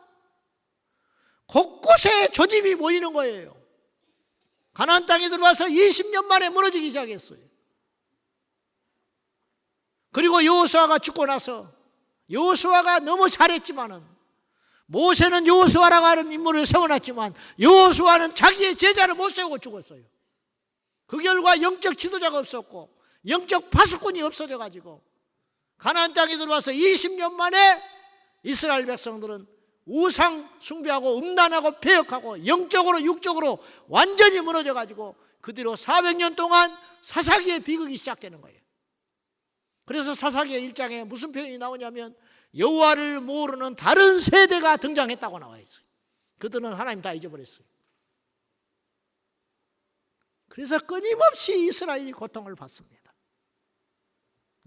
곳곳에 조짐이 모이는 거예요. 가나안 땅에 들어와서 20년 만에 무너지기 시작했어요. 그리고 여호수아가 죽고 나서, 여호수아가 너무 잘했지만은, 모세는 여호수아라고 하는 인물을 세워놨지만 여호수아는 자기의 제자를 못 세우고 죽었어요. 그 결과 영적 지도자가 없었고 영적 파수꾼이 없어져 가지고 가나안 땅에 들어와서 20년 만에 이스라엘 백성들은 우상 숭배하고 음란하고 배역하고 영적으로 육적으로 완전히 무너져 가지고 그 뒤로 400년 동안 사사기의 비극이 시작되는 거예요. 그래서 사사기의 1장에 무슨 표현이 나오냐면, 여호와를 모르는 다른 세대가 등장했다고 나와 있어요. 그들은 하나님 다 잊어버렸어요. 그래서 끊임없이 이스라엘이 고통을 받습니다.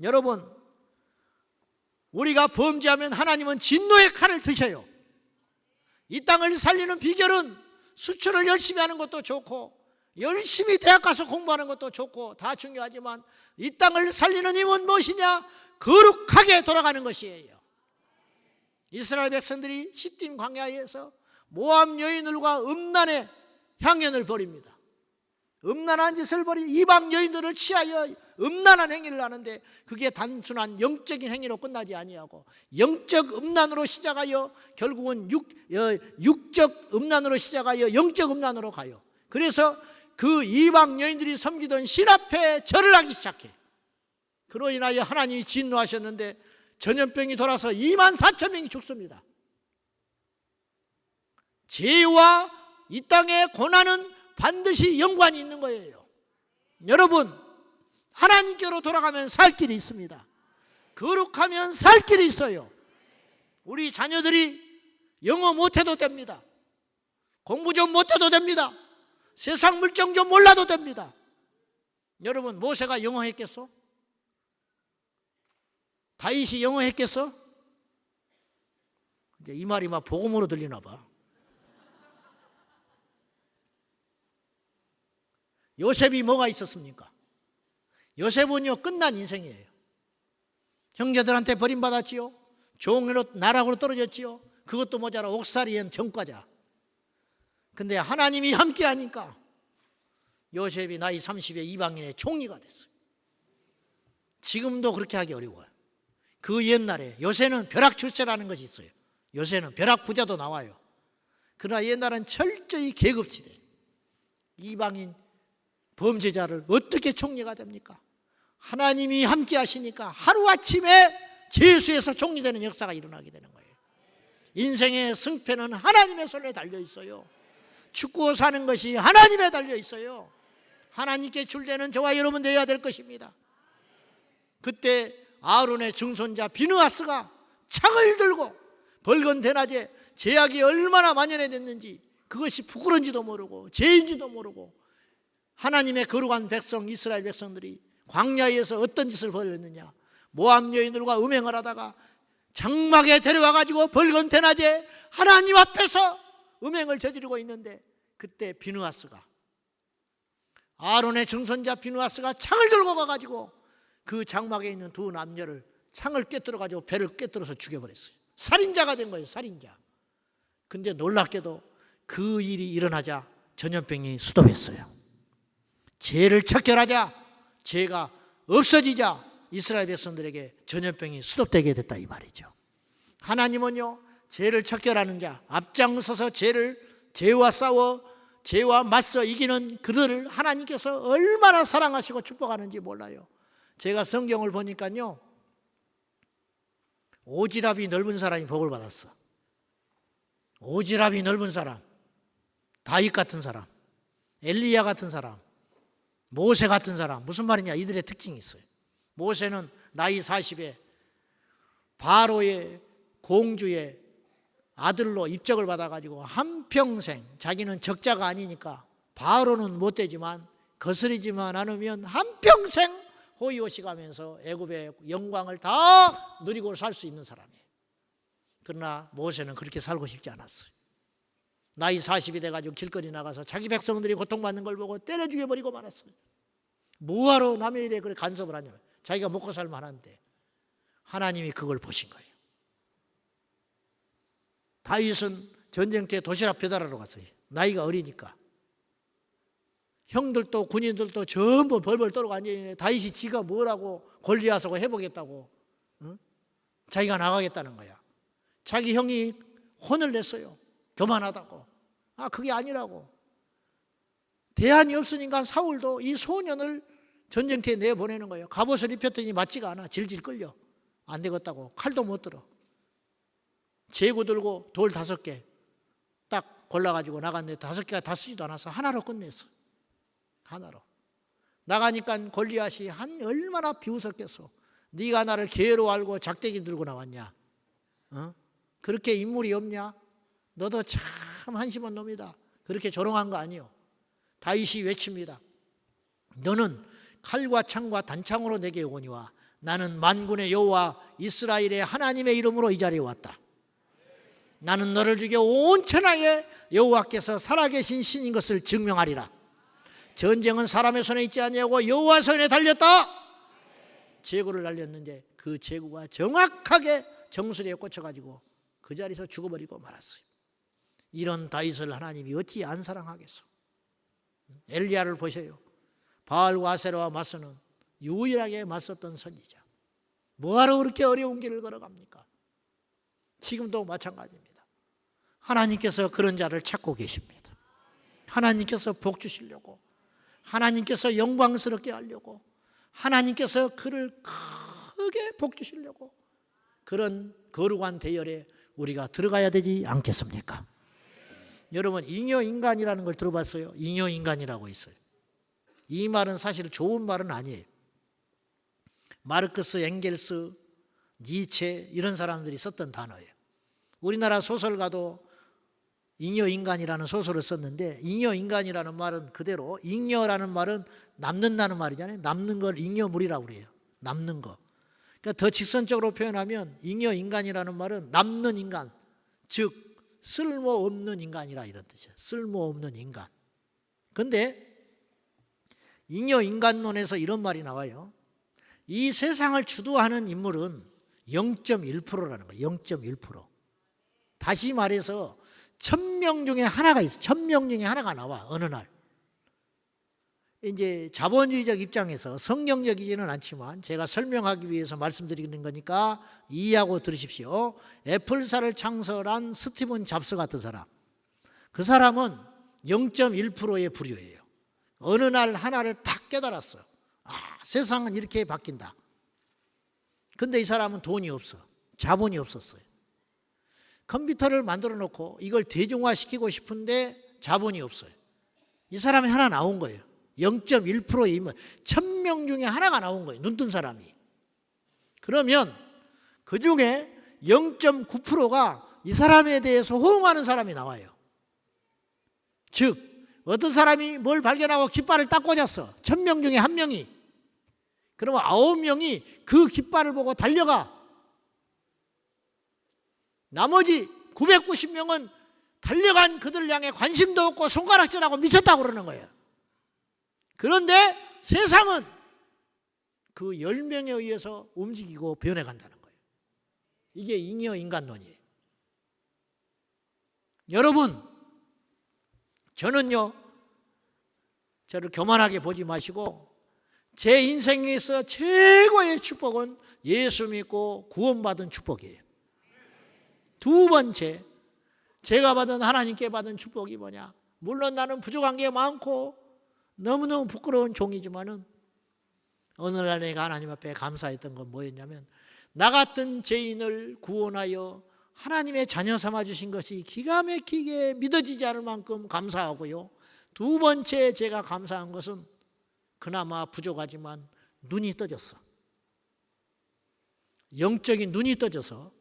여러분, 우리가 범죄하면 하나님은 진노의 칼을 드셔요. 이 땅을 살리는 비결은 수출을 열심히 하는 것도 좋고 열심히 대학 가서 공부하는 것도 좋고 다 중요하지만, 이 땅을 살리는 힘은 무엇이냐? 거룩하게 돌아가는 것이에요. 이스라엘 백성들이 시딤 광야에서 모압 여인들과 음란의 향연을 벌입니다. 음란한 짓을 벌인 이방 여인들을 취하여 음란한 행위를 하는데 그게 단순한 영적인 행위로 끝나지 아니하고 영적 음란으로 시작하여 결국은 육적 음란으로 시작하여 영적 음란으로 가요. 그래서 그 이방 여인들이 섬기던 신 앞에 절을 하기 시작해. 그로 인하여 하나님이 진노하셨는데 전염병이 돌아서 24,000명이 죽습니다. 죄와 이 땅의 고난은 반드시 연관이 있는 거예요. 여러분, 하나님께로 돌아가면 살 길이 있습니다. 거룩하면 살 길이 있어요. 우리 자녀들이 영어 못해도 됩니다. 공부 좀 못해도 됩니다. 세상 물정 좀 몰라도 됩니다. 여러분, 모세가 영어 했겠어? 다윗이 영어 했겠어? 이제 이 말이 막 복음으로 들리나 봐. 요셉이 뭐가 있었습니까? 요셉은요, 끝난 인생이에요. 형제들한테 버림받았지요. 종으로 나락으로 떨어졌지요. 그것도 모자라 옥살이엔 전과자. 근데 하나님이 함께 하니까 요셉이 나이 30에 이방인의 총리가 됐어요. 지금도 그렇게 하기 어려워요. 그 옛날에 요새는 벼락 출세라는 것이 있어요. 요새는 벼락 부자도 나와요. 그러나 옛날은 철저히 계급지대. 이방인 범죄자를 어떻게 총리가 됩니까? 하나님이 함께 하시니까 하루아침에 죄수에서 총리되는 역사가 일어나게 되는 거예요. 인생의 승패는 하나님의 손에 달려 있어요. 죽고 사는 것이 하나님에 달려 있어요. 하나님께 줄되는 저와 여러분 되어야 될 것입니다. 그때 아론의 증손자 비느하스가 창을 들고 벌건 대낮에 죄악이 얼마나 만연해졌는지 그것이 부끄러운지도 모르고 죄인지도 모르고 하나님의 거룩한 백성 이스라엘 백성들이 광야에서 어떤 짓을 벌였느냐. 모압 여인들과 음행을 하다가 장막에 데려와 가지고 벌건 대낮에 하나님 앞에서 음행을 저지르고 있는데 그때 비느하스가 아론의 증손자 비느하스가 창을 들고 가가지고 그 장막에 있는 두 남녀를 창을 꿰뚫어 가지고 배를 꿰뚫어서 죽여버렸어요. 살인자가 된 거예요. 살인자. 근데 놀랍게도 그 일이 일어나자 전염병이 수도했어요. 죄를 척결하자 죄가 없어지자 이스라엘 백성들에게 전염병이 수도되게 됐다 이 말이죠. 하나님은요, 죄를 척결하는 자, 앞장서서 죄와 싸워 죄와 맞서 이기는 그들을 하나님께서 얼마나 사랑하시고 축복하는지 몰라요. 제가 성경을 보니까요, 오지랖이 넓은 사람이 복을 받았어. 오지랖이 넓은 사람, 다윗 같은 사람, 엘리야 같은 사람, 모세 같은 사람. 무슨 말이냐, 이들의 특징이 있어요. 모세는 나이 40에 바로의 공주의 아들로 입적을 받아가지고 한평생, 자기는 적자가 아니니까 바로는 못 되지만 거스리지만 않으면 한평생 호의호식하면서 애굽의 영광을 다 누리고 살 수 있는 사람이에요. 그러나 모세는 그렇게 살고 싶지 않았어요. 나이 40이 돼가지고 길거리 나가서 자기 백성들이 고통받는 걸 보고 때려 죽여버리고 말았어요. 뭐하러 남의 일에 그렇게 간섭을 하냐. 자기가 먹고 살만한데. 하나님이 그걸 보신 거예요. 다윗은 전쟁 때 도시락 배달하러 갔어요. 나이가 어리니까. 형들도 군인들도 전부 벌벌 떨고 앉아있는데 다윗이 지가 뭐라고 골리앗하고 해보겠다고, 응? 자기가 나가겠다는 거야. 자기 형이 혼을 냈어요. 교만하다고. 아, 그게 아니라고. 대안이 없으니까 사울도 이 소년을 전쟁터에 내보내는 거예요. 갑옷을 입혔더니 맞지가 않아. 질질 끌려. 안 되겠다고. 칼도 못 들어. 제구 들고 돌 5개 딱 골라가지고 나갔는데 5개가 다 쓰지도 않아서 하나로 끝냈어. 하나로. 나가니까 골리앗이 얼마나 비웃었겠어. 네가 나를 개로 알고 작대기 들고 나왔냐? 어? 그렇게 인물이 없냐? 너도 참 한심한 놈이다. 그렇게 조롱한 거 아니요. 다윗이 외칩니다. 너는 칼과 창과 단창으로 내게 오거니와 나는 만군의 여호와 이스라엘의 하나님의 이름으로 이 자리에 왔다. 나는 너를 죽여 온 천하에 여호와께서 살아계신 신인 것을 증명하리라. 전쟁은 사람의 손에 있지 아니하고 여호와 손에 달렸다. 제구를 날렸는데 그 제구가 정확하게 정수리에 꽂혀가지고 그 자리에서 죽어버리고 말았어요. 이런 다윗을 하나님이 어찌 안 사랑하겠어? 엘리야를 보세요. 바알과 아세라와 맞서는 유일하게 맞섰던 선지자. 뭐하러 그렇게 어려운 길을 걸어갑니까? 지금도 마찬가지입니다. 하나님께서 그런 자를 찾고 계십니다. 하나님께서 복 주시려고, 하나님께서 영광스럽게 하려고, 하나님께서 그를 크게 복 주시려고 그런 거룩한 대열에 우리가 들어가야 되지 않겠습니까? 여러분, 잉여인간이라는 걸 들어봤어요? 잉여인간이라고 있어요. 이 말은 사실 좋은 말은 아니에요. 마르크스, 엥겔스, 니체 이런 사람들이 썼던 단어예요. 우리나라 소설가도 잉여인간이라는 소설을 썼는데, 잉여인간이라는 말은 그대로, 잉여라는 말은 남는다는 말이잖아요. 남는 걸 잉여물이라고 그래요. 남는 거. 그러니까 더 직선적으로 표현하면 잉여인간이라는 말은 남는 인간, 즉 쓸모없는 인간이라 이런 뜻이에요. 쓸모없는 인간. 그런데 잉여인간론에서 이런 말이 나와요. 이 세상을 주도하는 인물은 0.1%라는 거예요. 0.1%. 다시 말해서 1000명 중에 하나가 있어. 1000명 중에 하나가 나와. 어느 날. 이제 자본주의적 입장에서 성경적이지는 않지만 제가 설명하기 위해서 말씀드리는 거니까 이해하고 들으십시오. 애플사를 창설한 스티븐 잡스 같은 사람. 그 사람은 0.1%의 부류예요. 어느 날 하나를 탁 깨달았어요. 세상은 이렇게 바뀐다. 근데 이 사람은 돈이 없어. 자본이 없었어요. 컴퓨터를 만들어 놓고 이걸 대중화시키고 싶은데 자본이 없어요. 이 사람이 하나 나온 거예요. 0.1%의 인물, 1000명 중에 하나가 나온 거예요. 눈뜬 사람이. 그러면 그 중에 0.9%가 이 사람에 대해서 호응하는 사람이 나와요. 즉 어떤 사람이 뭘 발견하고 깃발을 딱 꽂았어. 1000명 중에 한 명이. 그러면 9명이 그 깃발을 보고 달려가. 나머지 990명은 달려간 그들을 향해 관심도 없고 손가락질하고 미쳤다고 그러는 거예요. 그런데 세상은 그 10명에 의해서 움직이고 변해간다는 거예요. 이게 잉여인간론이에요. 여러분, 저는요, 저를 교만하게 보지 마시고 제 인생에서 최고의 축복은 예수 믿고 구원받은 축복이에요. 두 번째, 제가 받은 하나님께 받은 축복이 뭐냐? 물론 나는 부족한 게 많고 너무너무 부끄러운 종이지만은 어느 날 내가 하나님 앞에 감사했던 건 뭐였냐면 나 같은 죄인을 구원하여 하나님의 자녀 삼아 주신 것이 기가 막히게 믿어지지 않을 만큼 감사하고요. 두 번째 제가 감사한 것은 그나마 부족하지만 눈이 떠졌어. 영적인 눈이 떠져서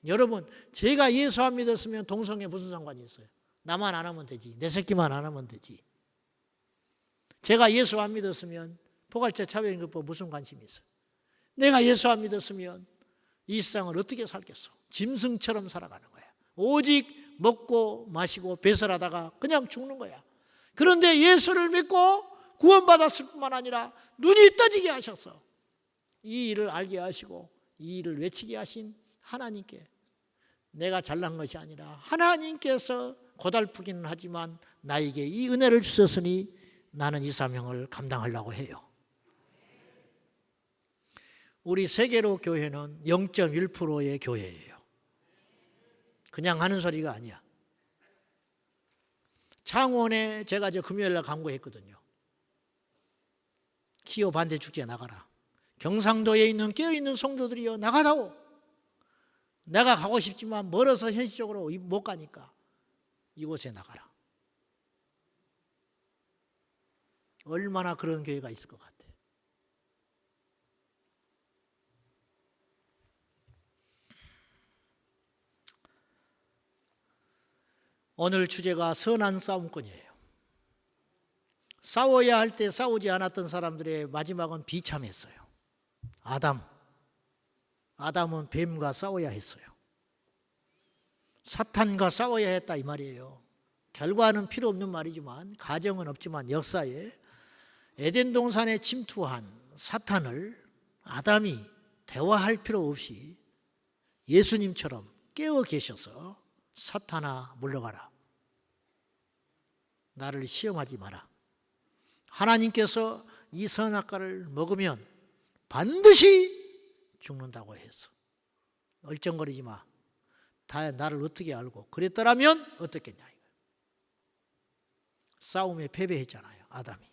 여러분, 제가 예수 안 믿었으면 동성애 무슨 상관이 있어요? 나만 안 하면 되지. 내 새끼만 안 하면 되지. 제가 예수 안 믿었으면 포괄적 차별임금법 무슨 관심이 있어요? 내가 예수 안 믿었으면 이 세상을 어떻게 살겠어? 짐승처럼 살아가는 거야. 오직 먹고 마시고 배설하다가 그냥 죽는 거야. 그런데 예수를 믿고 구원받았을 뿐만 아니라 눈이 떠지게 하셔서 이 일을 알게 하시고 이 일을 외치게 하신 하나님께 내가 잘난 것이 아니라 하나님께서 고달프기는 하지만 나에게 이 은혜를 주셨으니 나는 이 사명을 감당하려고 해요. 우리 세계로 교회는 0.1%의 교회예요. 그냥 하는 소리가 아니야. 창원에 제가 금요일날 강구했거든요. 기호 반대 축제에 나가라. 경상도에 있는 깨어있는 성도들이여 나가다오. 내가 가고 싶지만 멀어서 현실적으로 못 가니까 이곳에 나가라. 얼마나 그런 교회가 있을 것 같아. 오늘 주제가 선한 싸움꾼이에요. 싸워야 할 때 싸우지 않았던 사람들의 마지막은 비참했어요. 아담은 뱀과 싸워야 했어요. 사탄과 싸워야 했다 이 말이에요. 결과는 필요 없는 말이지만 가정은 없지만 역사에 에덴 동산에 침투한 사탄을 아담이 대화할 필요 없이 예수님처럼 깨어 계셔서 사탄아 물러가라. 나를 시험하지 마라. 하나님께서 이 선악과를 먹으면 반드시 죽는다고 해서 얼쩡거리지 마. 다 나를 어떻게 알고 그랬더라면 어떻겠냐. 싸움에 패배했잖아요, 아담이.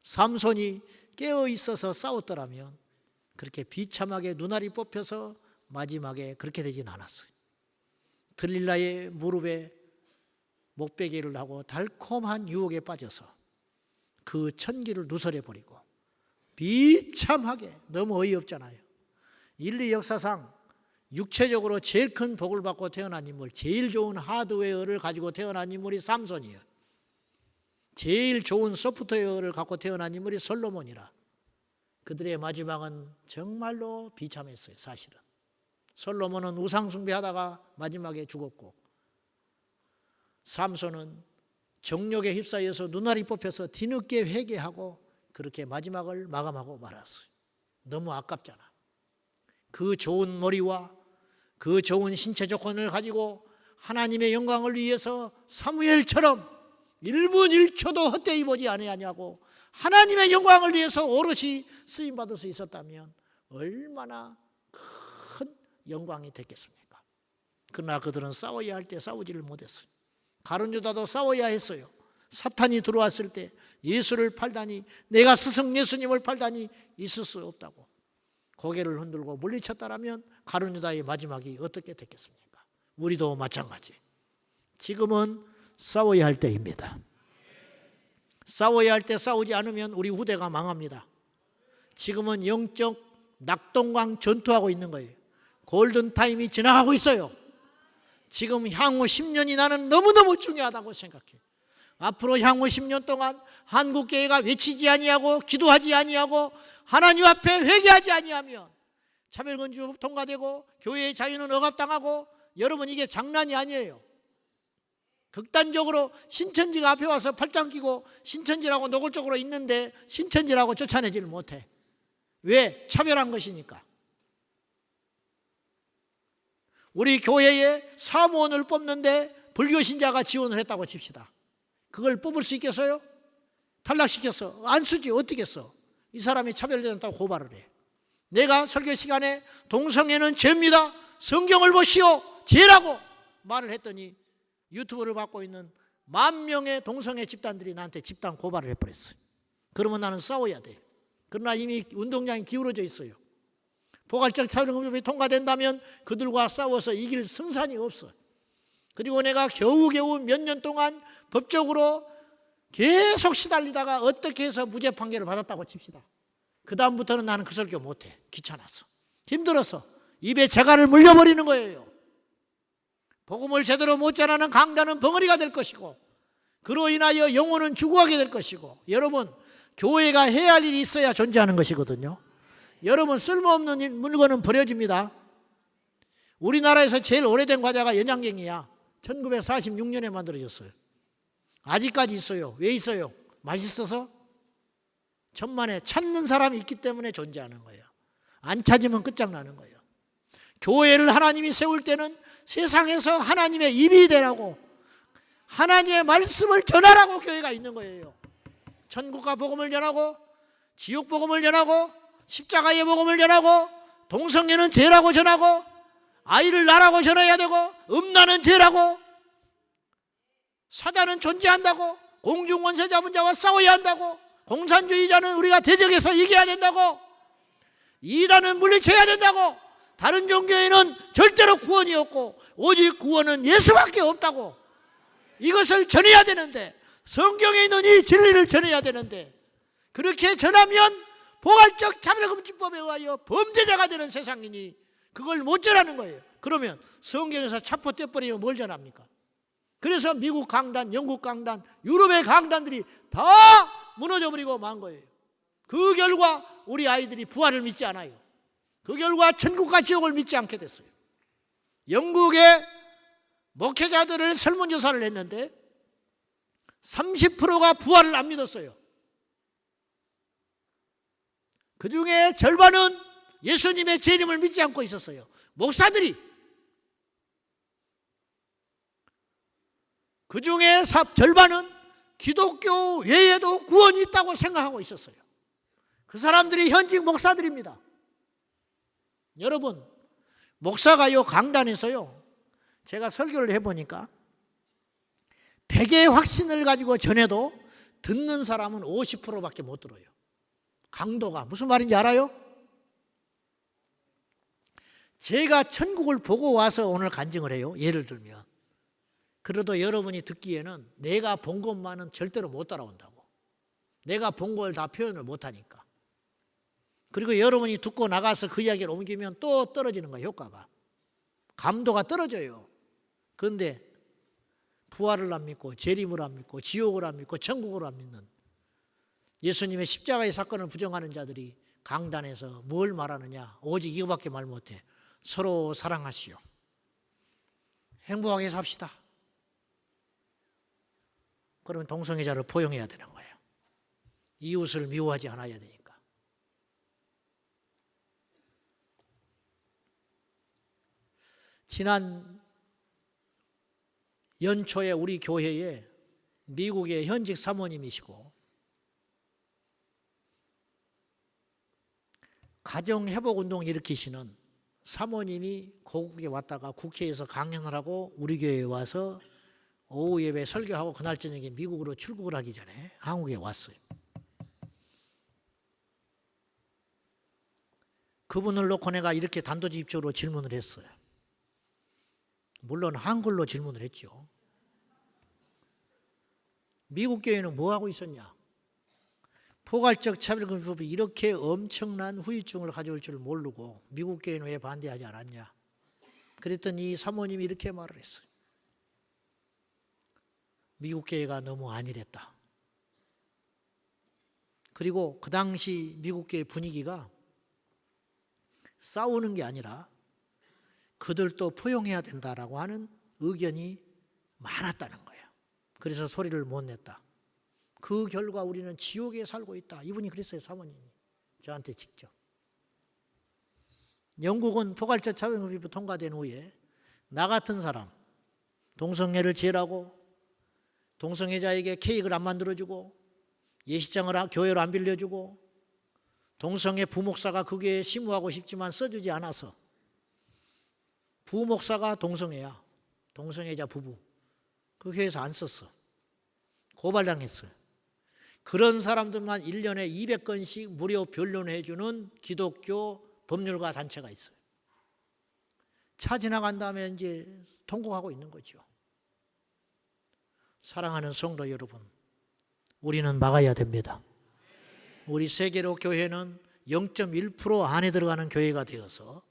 삼손이 깨어 있어서 싸웠더라면 그렇게 비참하게 눈알이 뽑혀서 마지막에 그렇게 되진 않았어요. 들릴라의 무릎에 목베개를 하고 달콤한 유혹에 빠져서 그 천기를 누설해 버리고 비참하게, 너무 어이없잖아요. 인류 역사상 육체적으로 제일 큰 복을 받고 태어난 인물, 제일 좋은 하드웨어를 가지고 태어난 인물이 삼손이에요. 제일 좋은 소프트웨어를 갖고 태어난 인물이 솔로몬이라. 그들의 마지막은 정말로 비참했어요. 사실은 솔로몬은 우상 숭배하다가 마지막에 죽었고, 삼손은 정욕에 휩싸여서 눈알이 뽑혀서 뒤늦게 회개하고 그렇게 마지막을 마감하고 말았어요. 너무 아깝잖아. 그 좋은 머리와 그 좋은 신체 조건을 가지고 하나님의 영광을 위해서 사무엘처럼 1분 1초도 헛되이 보지 아니하냐고 하나님의 영광을 위해서 오롯이 쓰임받을 수 있었다면 얼마나 큰 영광이 됐겠습니까? 그러나 그들은 싸워야 할 때 싸우지를 못했어요. 가룟 유다도 싸워야 했어요. 사탄이 들어왔을 때 예수를 팔다니, 내가 스승 예수님을 팔다니 있을 수 없다고 고개를 흔들고 물리쳤다라면 가룟 유다의 마지막이 어떻게 됐겠습니까? 우리도 마찬가지. 지금은 싸워야 할 때입니다. 싸워야 할 때 싸우지 않으면 우리 후대가 망합니다. 지금은 영적 낙동강 전투하고 있는 거예요. 골든타임이 지나가고 있어요. 지금 향후 10년이 나는 너무너무 중요하다고 생각해. 앞으로 향후 10년 동안 한국교회가 외치지 아니하고 기도하지 아니하고 하나님 앞에 회개하지 아니하면 차별금지법 통과되고 교회의 자유는 억압당하고, 여러분 이게 장난이 아니에요. 극단적으로 신천지가 앞에 와서 팔짱 끼고 신천지라고 노골적으로 있는데 신천지라고 쫓아내지를 못해. 왜? 차별한 것이니까. 우리 교회에 사무원을 뽑는데 불교 신자가 지원을 했다고 칩시다. 그걸 뽑을 수 있겠어요? 탈락시켰어. 안 쓰지. 어떻게 써? 이 사람이 차별된다고 고발을 해. 내가 설교 시간에 동성애는 죄입니다, 성경을 보시오, 죄라고 말을 했더니 유튜브를 받고 있는 10,000명의 동성애 집단들이 나한테 집단 고발을 해버렸어요. 그러면 나는 싸워야 돼. 그러나 이미 운동장이 기울어져 있어요. 포괄적 차별금지법이 통과된다면 그들과 싸워서 이길 승산이 없어. 그리고 내가 겨우겨우 몇 년 동안 법적으로 계속 시달리다가 어떻게 해서 무죄 판결을 받았다고 칩시다. 그 다음부터는 나는 그 설교 못해. 귀찮았어. 힘들어서 입에 재갈을 물려버리는 거예요. 복음을 제대로 못 전하는 강단은 벙어리가 될 것이고, 그로 인하여 영혼은 죽어가게 될 것이고, 여러분 교회가 해야 할 일이 있어야 존재하는 것이거든요. 여러분 쓸모없는 물건은 버려집니다. 우리나라에서 제일 오래된 과자가 연양갱이야. 1946년에 만들어졌어요. 아직까지 있어요. 왜 있어요? 맛있어서? 천만에 찾는 사람이 있기 때문에 존재하는 거예요. 안 찾으면 끝장나는 거예요. 교회를 하나님이 세울 때는 세상에서 하나님의 입이 되라고, 하나님의 말씀을 전하라고 교회가 있는 거예요. 천국과 복음을 전하고, 지옥 복음을 전하고, 십자가의 복음을 전하고, 동성애는 죄라고 전하고, 아이를 낳으라고 전해야 되고, 음란은 죄라고, 사단은 존재한다고, 공중원세 잡은 자와 싸워야 한다고, 공산주의자는 우리가 대적해서 이겨야 된다고, 이단은 물리쳐야 된다고, 다른 종교에는 절대로 구원이 없고 오직 구원은 예수밖에 없다고, 이것을 전해야 되는데, 성경에 있는 이 진리를 전해야 되는데, 그렇게 전하면 포괄적 차별금지법에 의하여 범죄자가 되는 세상이니 그걸 못 전하는 거예요. 그러면 성경에서 차포 떼버리면 뭘 전합니까? 그래서 미국 강단, 영국 강단, 유럽의 강단들이 다 무너져버리고 만 거예요. 그 결과 우리 아이들이 부활을 믿지 않아요. 그 결과 천국과 지옥을 믿지 않게 됐어요. 영국의 목회자들을 설문조사를 했는데 30%가 부활을 안 믿었어요. 그 중에 절반은 예수님의 재림을 믿지 않고 있었어요. 목사들이. 그 중에 절반은 기독교 외에도 구원이 있다고 생각하고 있었어요. 그 사람들이 현직 목사들입니다. 여러분, 목사가요 강단에서요 제가 설교를 해보니까 100의 확신을 가지고 전해도 듣는 사람은 50%밖에 못 들어요. 강도가 무슨 말인지 알아요? 제가 천국을 보고 와서 오늘 간증을 해요. 예를 들면 그래도 여러분이 듣기에는 내가 본 것만은 절대로 못 따라온다고. 내가 본 걸 다 표현을 못하니까. 그리고 여러분이 듣고 나가서 그 이야기를 옮기면 또 떨어지는 거예요. 효과가. 감도가 떨어져요. 그런데 부활을 안 믿고 재림을 안 믿고 지옥을 안 믿고 천국을 안 믿는 예수님의 십자가의 사건을 부정하는 자들이 강단에서 뭘 말하느냐. 오직 이거밖에 말 못해. 서로 사랑하시오. 행복하게 삽시다. 그러면 동성애자를 포용해야 되는 거예요. 이웃을 미워하지 않아야 되니까. 지난 연초에 우리 교회에 미국의 현직 사모님이시고 가정회복운동 일으키시는 사모님이 고국에 왔다가 국회에서 강연을 하고 우리 교회에 와서 오후 예배 설교하고 그날 저녁에 미국으로 출국을 하기 전에 한국에 왔어요. 그분을 놓고 내가 이렇게 단도직입적으로 질문을 했어요. 물론 한글로 질문을 했죠. 미국 교회는 뭐 하고 있었냐? 포괄적 차별금지법이 이렇게 엄청난 후유증을 가져올 줄 모르고 미국 교회는 왜 반대하지 않았냐? 그랬더니 이 사모님이 이렇게 말을 했어요. 미국 교회가 너무 안일했다. 그리고 그 당시 미국 교회 분위기가 싸우는 게 아니라 그들도 포용해야 된다라고 하는 의견이 많았다는 거예요. 그래서 소리를 못 냈다. 그 결과 우리는 지옥에 살고 있다. 이분이 그랬어요. 사모님이 저한테 직접. 영국은 포괄적 차별금지법이 통과된 후에 나 같은 사람 동성애를 제일하고 동성애자에게 케이크를 안 만들어주고 예식장을 교회로 안 빌려주고 동성애 부목사가 그 교회에 심우하고 싶지만 써주지 않아서 부목사가 동성애야. 동성애자 부부. 그 교회에서 안 썼어. 고발당했어요. 그런 사람들만 1년에 200건씩 무료 변론해주는 기독교 법률가 단체가 있어요. 차 지나간 다음에 이제 통곡하고 있는 거죠. 사랑하는 성도 여러분, 우리는 막아야 됩니다. 우리 세계로 교회는 0.1% 안에 들어가는 교회가 되어서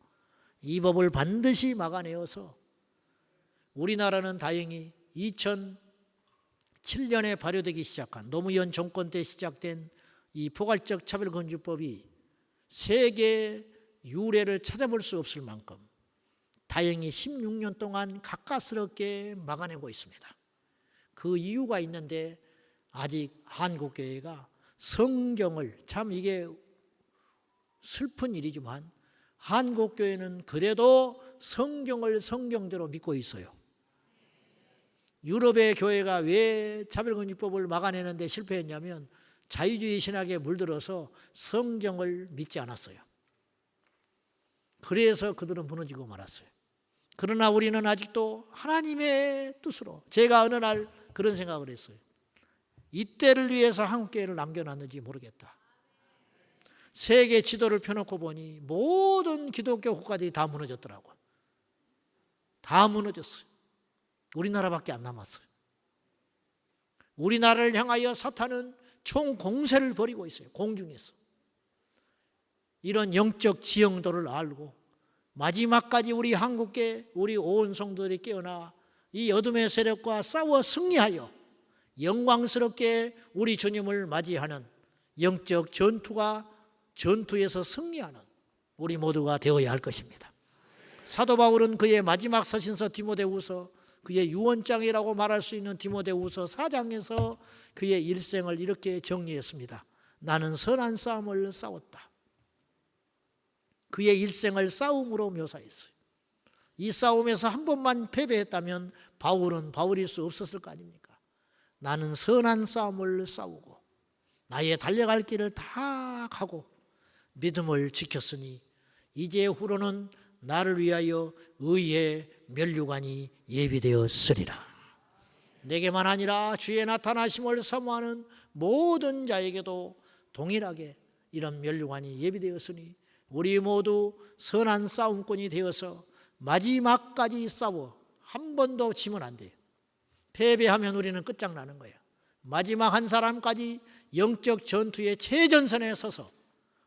이 법을 반드시 막아내어서 우리나라는 다행히 2007년에 발효되기 시작한 노무현 정권 때 시작된 이 포괄적 차별금지법이 세계 유례를 찾아볼 수 없을 만큼 다행히 16년 동안 가까스럽게 막아내고 있습니다. 그 이유가 있는데 아직 한국교회가 성경을, 참 이게 슬픈 일이지만 한국교회는 그래도 성경을 성경대로 믿고 있어요. 유럽의 교회가 왜 차별금지법을 막아내는데 실패했냐면 자유주의 신학에 물들어서 성경을 믿지 않았어요. 그래서 그들은 무너지고 말았어요. 그러나 우리는 아직도 하나님의 뜻으로, 제가 어느 날 그런 생각을 했어요. 이때를 위해서 한국교회를 남겨놨는지 모르겠다. 세계 지도를 펴놓고 보니 모든 기독교 국가들이 다 무너졌더라고요. 다 무너졌어요. 우리나라밖에 안 남았어요. 우리나라를 향하여 사탄은 총 공세를 벌이고 있어요. 공중에서. 이런 영적 지형도를 알고 마지막까지 우리 한국계, 우리 온 성도들이 깨어나 이 어둠의 세력과 싸워 승리하여 영광스럽게 우리 주님을 맞이하는 영적 전투에서 승리하는 우리 모두가 되어야 할 것입니다. 사도 바울은 그의 마지막 서신서 디모데후서, 그의 유언장이라고 말할 수 있는 디모데후서 4장에서 그의 일생을 이렇게 정리했습니다. 나는 선한 싸움을 싸웠다. 그의 일생을 싸움으로 묘사했어요. 이 싸움에서 한 번만 패배했다면 바울은 바울일 수 없었을 거 아닙니까? 나는 선한 싸움을 싸우고 나의 달려갈 길을 다 가고 믿음을 지켰으니 이제 후로는 나를 위하여 의의 면류관이 예비되었으리라. 내게만 아니라 주의 나타나심을 사모하는 모든 자에게도 동일하게 이런 면류관이 예비되었으니 우리 모두 선한 싸움꾼이 되어서 마지막까지 싸워 한 번도 지면 안 돼요. 패배하면 우리는 끝장나는 거예요. 마지막 한 사람까지 영적 전투의 최전선에 서서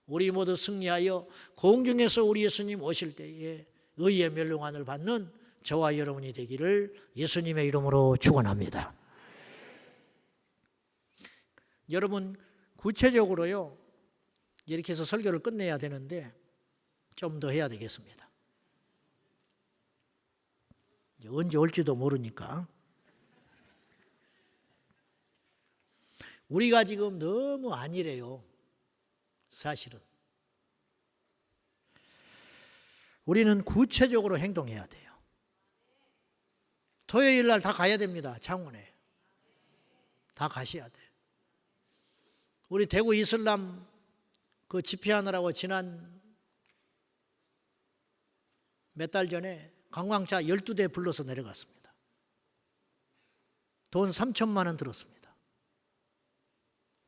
우리 모두 승리하여 공중에서 우리 예수님 오실 때에 의의 면류관을 받는 저와 여러분이 되기를 예수님의 이름으로 축원합니다. 여러분, 구체적으로요, 이렇게 해서 설교를 끝내야 되는데 좀 더 해야 되겠습니다. 언제 올지도 모르니까. 우리가 지금 너무 안일해요. 사실은 우리는 구체적으로 행동해야 돼요. 토요일 날 다 가야 됩니다. 창원에 다 가셔야 돼. 우리 대구 이슬람 그 집회하느라고 지난 몇 달 전에 관광차 12대 불러서 내려갔습니다. 돈 3천만 원 들었습니다.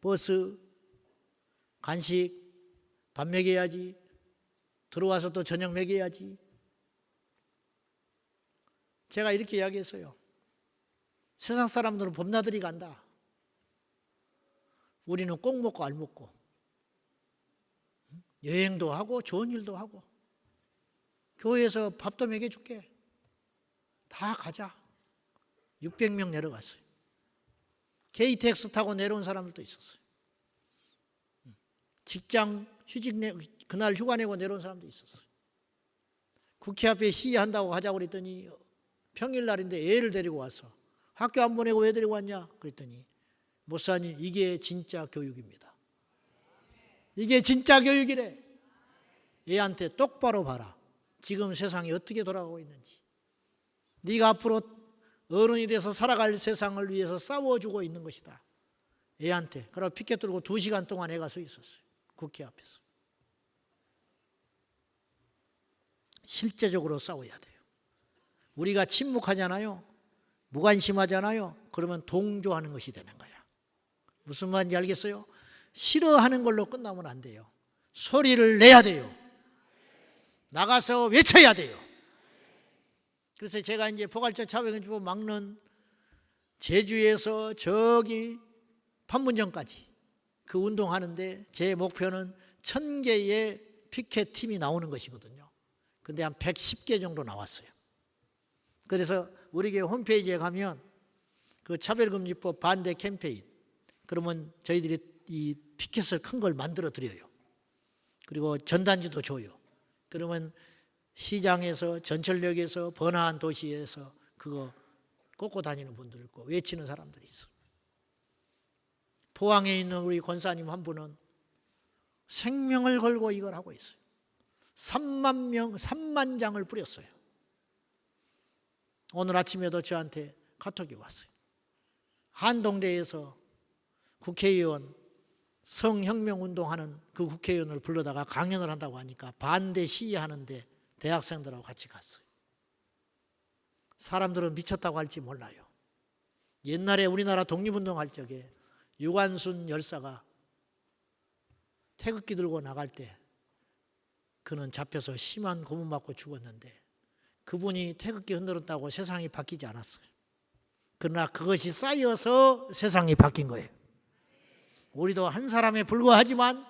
버스, 간식, 밥 먹여야지, 들어와서 또 저녁 먹여야지. 제가 이렇게 이야기했어요. 세상 사람들은 봄나들이 간다. 우리는 꼭 먹고 알 먹고 여행도 하고 좋은 일도 하고 교회에서 밥도 먹여줄게. 다 가자. 600명 내려갔어요. KTX 타고 내려온 사람들도 있었어요. 직장 휴직 그날 휴가 내고 내려온 사람도 있었어요. 국회 앞에 시위한다고 가자고 그랬더니 평일날인데 애를 데리고 와서 학교 안 보내고 왜 데리고 왔냐 그랬더니 목사님 이게 진짜 교육입니다. 이게 진짜 교육이래. 애한테 똑바로 봐라. 지금 세상이 어떻게 돌아가고 있는지. 네가 앞으로 어른이 돼서 살아갈 세상을 위해서 싸워주고 있는 것이다. 애한테. 그러고 피켓 들고 2시간 동안 애가 서 있었어요. 국회 앞에서. 실제적으로 싸워야 돼요. 우리가 침묵하잖아요. 무관심하잖아요. 그러면 동조하는 것이 되는 거야. 무슨 말인지 알겠어요? 싫어하는 걸로 끝나면 안 돼요. 소리를 내야 돼요. 나가서 외쳐야 돼요. 그래서 제가 이제 포괄적 차별금지법 막는 제주에서 저기 판문점까지 그 운동하는데 제 목표는 1000개의 피켓 팀이 나오는 것이거든요. 근데 한 110개 정도 나왔어요. 그래서 우리 교회 홈페이지에 가면 그 차별금지법 반대 캠페인 그러면 저희들이 이 피켓을 큰 걸 만들어 드려요. 그리고 전단지도 줘요. 그러면 시장에서 전철역에서 번화한 도시에서 그거 꽂고 다니는 분들 있고 외치는 사람들이 있어. 포항에 있는 우리 권사님 한 분은 생명을 걸고 이걸 하고 있어요. 3만 장을 뿌렸어요. 오늘 아침에도 저한테 카톡이 왔어요. 한동대에서 국회의원 성혁명운동하는 그 국회의원을 불러다가 강연을 한다고 하니까 반대 시위하는데 대학생들하고 같이 갔어요. 사람들은 미쳤다고 할지 몰라요. 옛날에 우리나라 독립운동할 적에 유관순 열사가 태극기 들고 나갈 때 그는 잡혀서 심한 고문받고 죽었는데 그분이 태극기 흔들었다고 세상이 바뀌지 않았어요. 그러나 그것이 쌓여서 세상이 바뀐 거예요. 우리도 한 사람에 불과하지만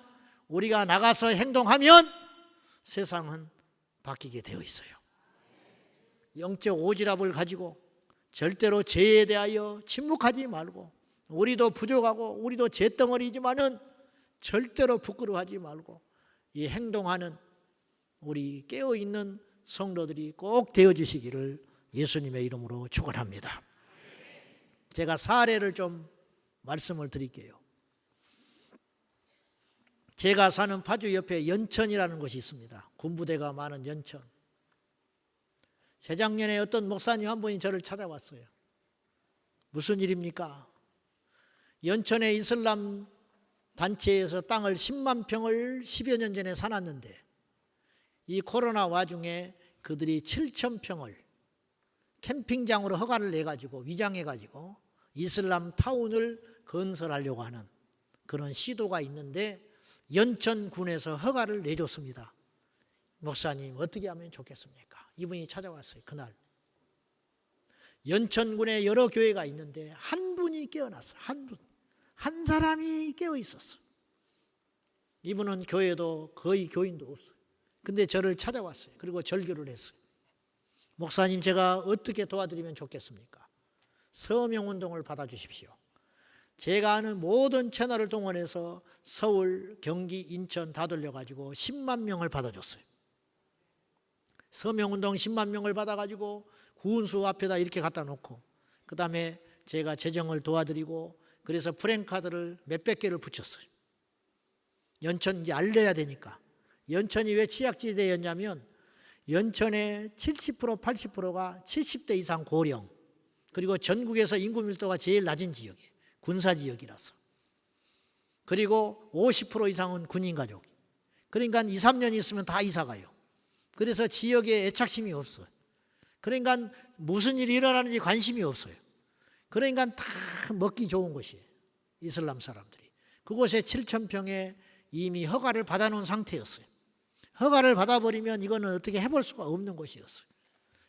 우리가 나가서 행동하면 세상은 바뀌게 되어 있어요. 영적 오지랖을 가지고 절대로 죄에 대하여 침묵하지 말고 우리도 부족하고 우리도 죄덩어리지만은 절대로 부끄러워하지 말고 이 행동하는 우리 깨어있는 성도들이 꼭 되어주시기를 예수님의 이름으로 축원합니다. 제가 사례를 좀 말씀을 드릴게요. 제가 사는 파주 옆에 연천이라는 곳이 있습니다. 군부대가 많은 연천. 재작년에 어떤 목사님 한 분이 저를 찾아왔어요. 무슨 일입니까? 연천의 이슬람 단체에서 땅을 10만 평을 10여 년 전에 사놨는데 이 코로나 와중에 그들이 7천 평을 캠핑장으로 허가를 내가지고 위장해가지고 이슬람 타운을 건설하려고 하는 그런 시도가 있는데 연천군에서 허가를 내줬습니다. 목사님 어떻게 하면 좋겠습니까? 이분이 찾아왔어요. 그날 연천군에 여러 교회가 있는데 한 분이 깨어났어요. 한 사람이 깨어 있었어. 이분은 교회도 거의 교인도 없어요. 근데 저를 찾아왔어요. 그리고 절규를 했어요. 목사님 제가 어떻게 도와드리면 좋겠습니까? 서명운동을 받아주십시오. 제가 아는 모든 채널을 동원해서 서울, 경기, 인천 다 돌려가지고 10만 명을 받아줬어요. 서명운동 10만 명을 받아가지고 구운수 앞에다 이렇게 갖다 놓고 그 다음에 제가 재정을 도와드리고 그래서 프랭카드를 몇백 개를 붙였어요. 연천 이제 알려야 되니까. 연천이 왜 취약지대였냐면 연천의 70% 80%가 70대 이상 고령 그리고 전국에서 인구 밀도가 제일 낮은 지역이에요. 군사지역이라서. 그리고 50% 이상은 군인가족. 그러니까 2, 3년 있으면 다 이사가요. 그래서 지역에 애착심이 없어요. 그러니까 무슨 일이 일어나는지 관심이 없어요. 그러니까 다 먹기 좋은 곳이에요. 이슬람 사람들이. 그곳에 7,000평에 이미 허가를 받아놓은 상태였어요. 허가를 받아버리면 이거는 어떻게 해볼 수가 없는 곳이었어요.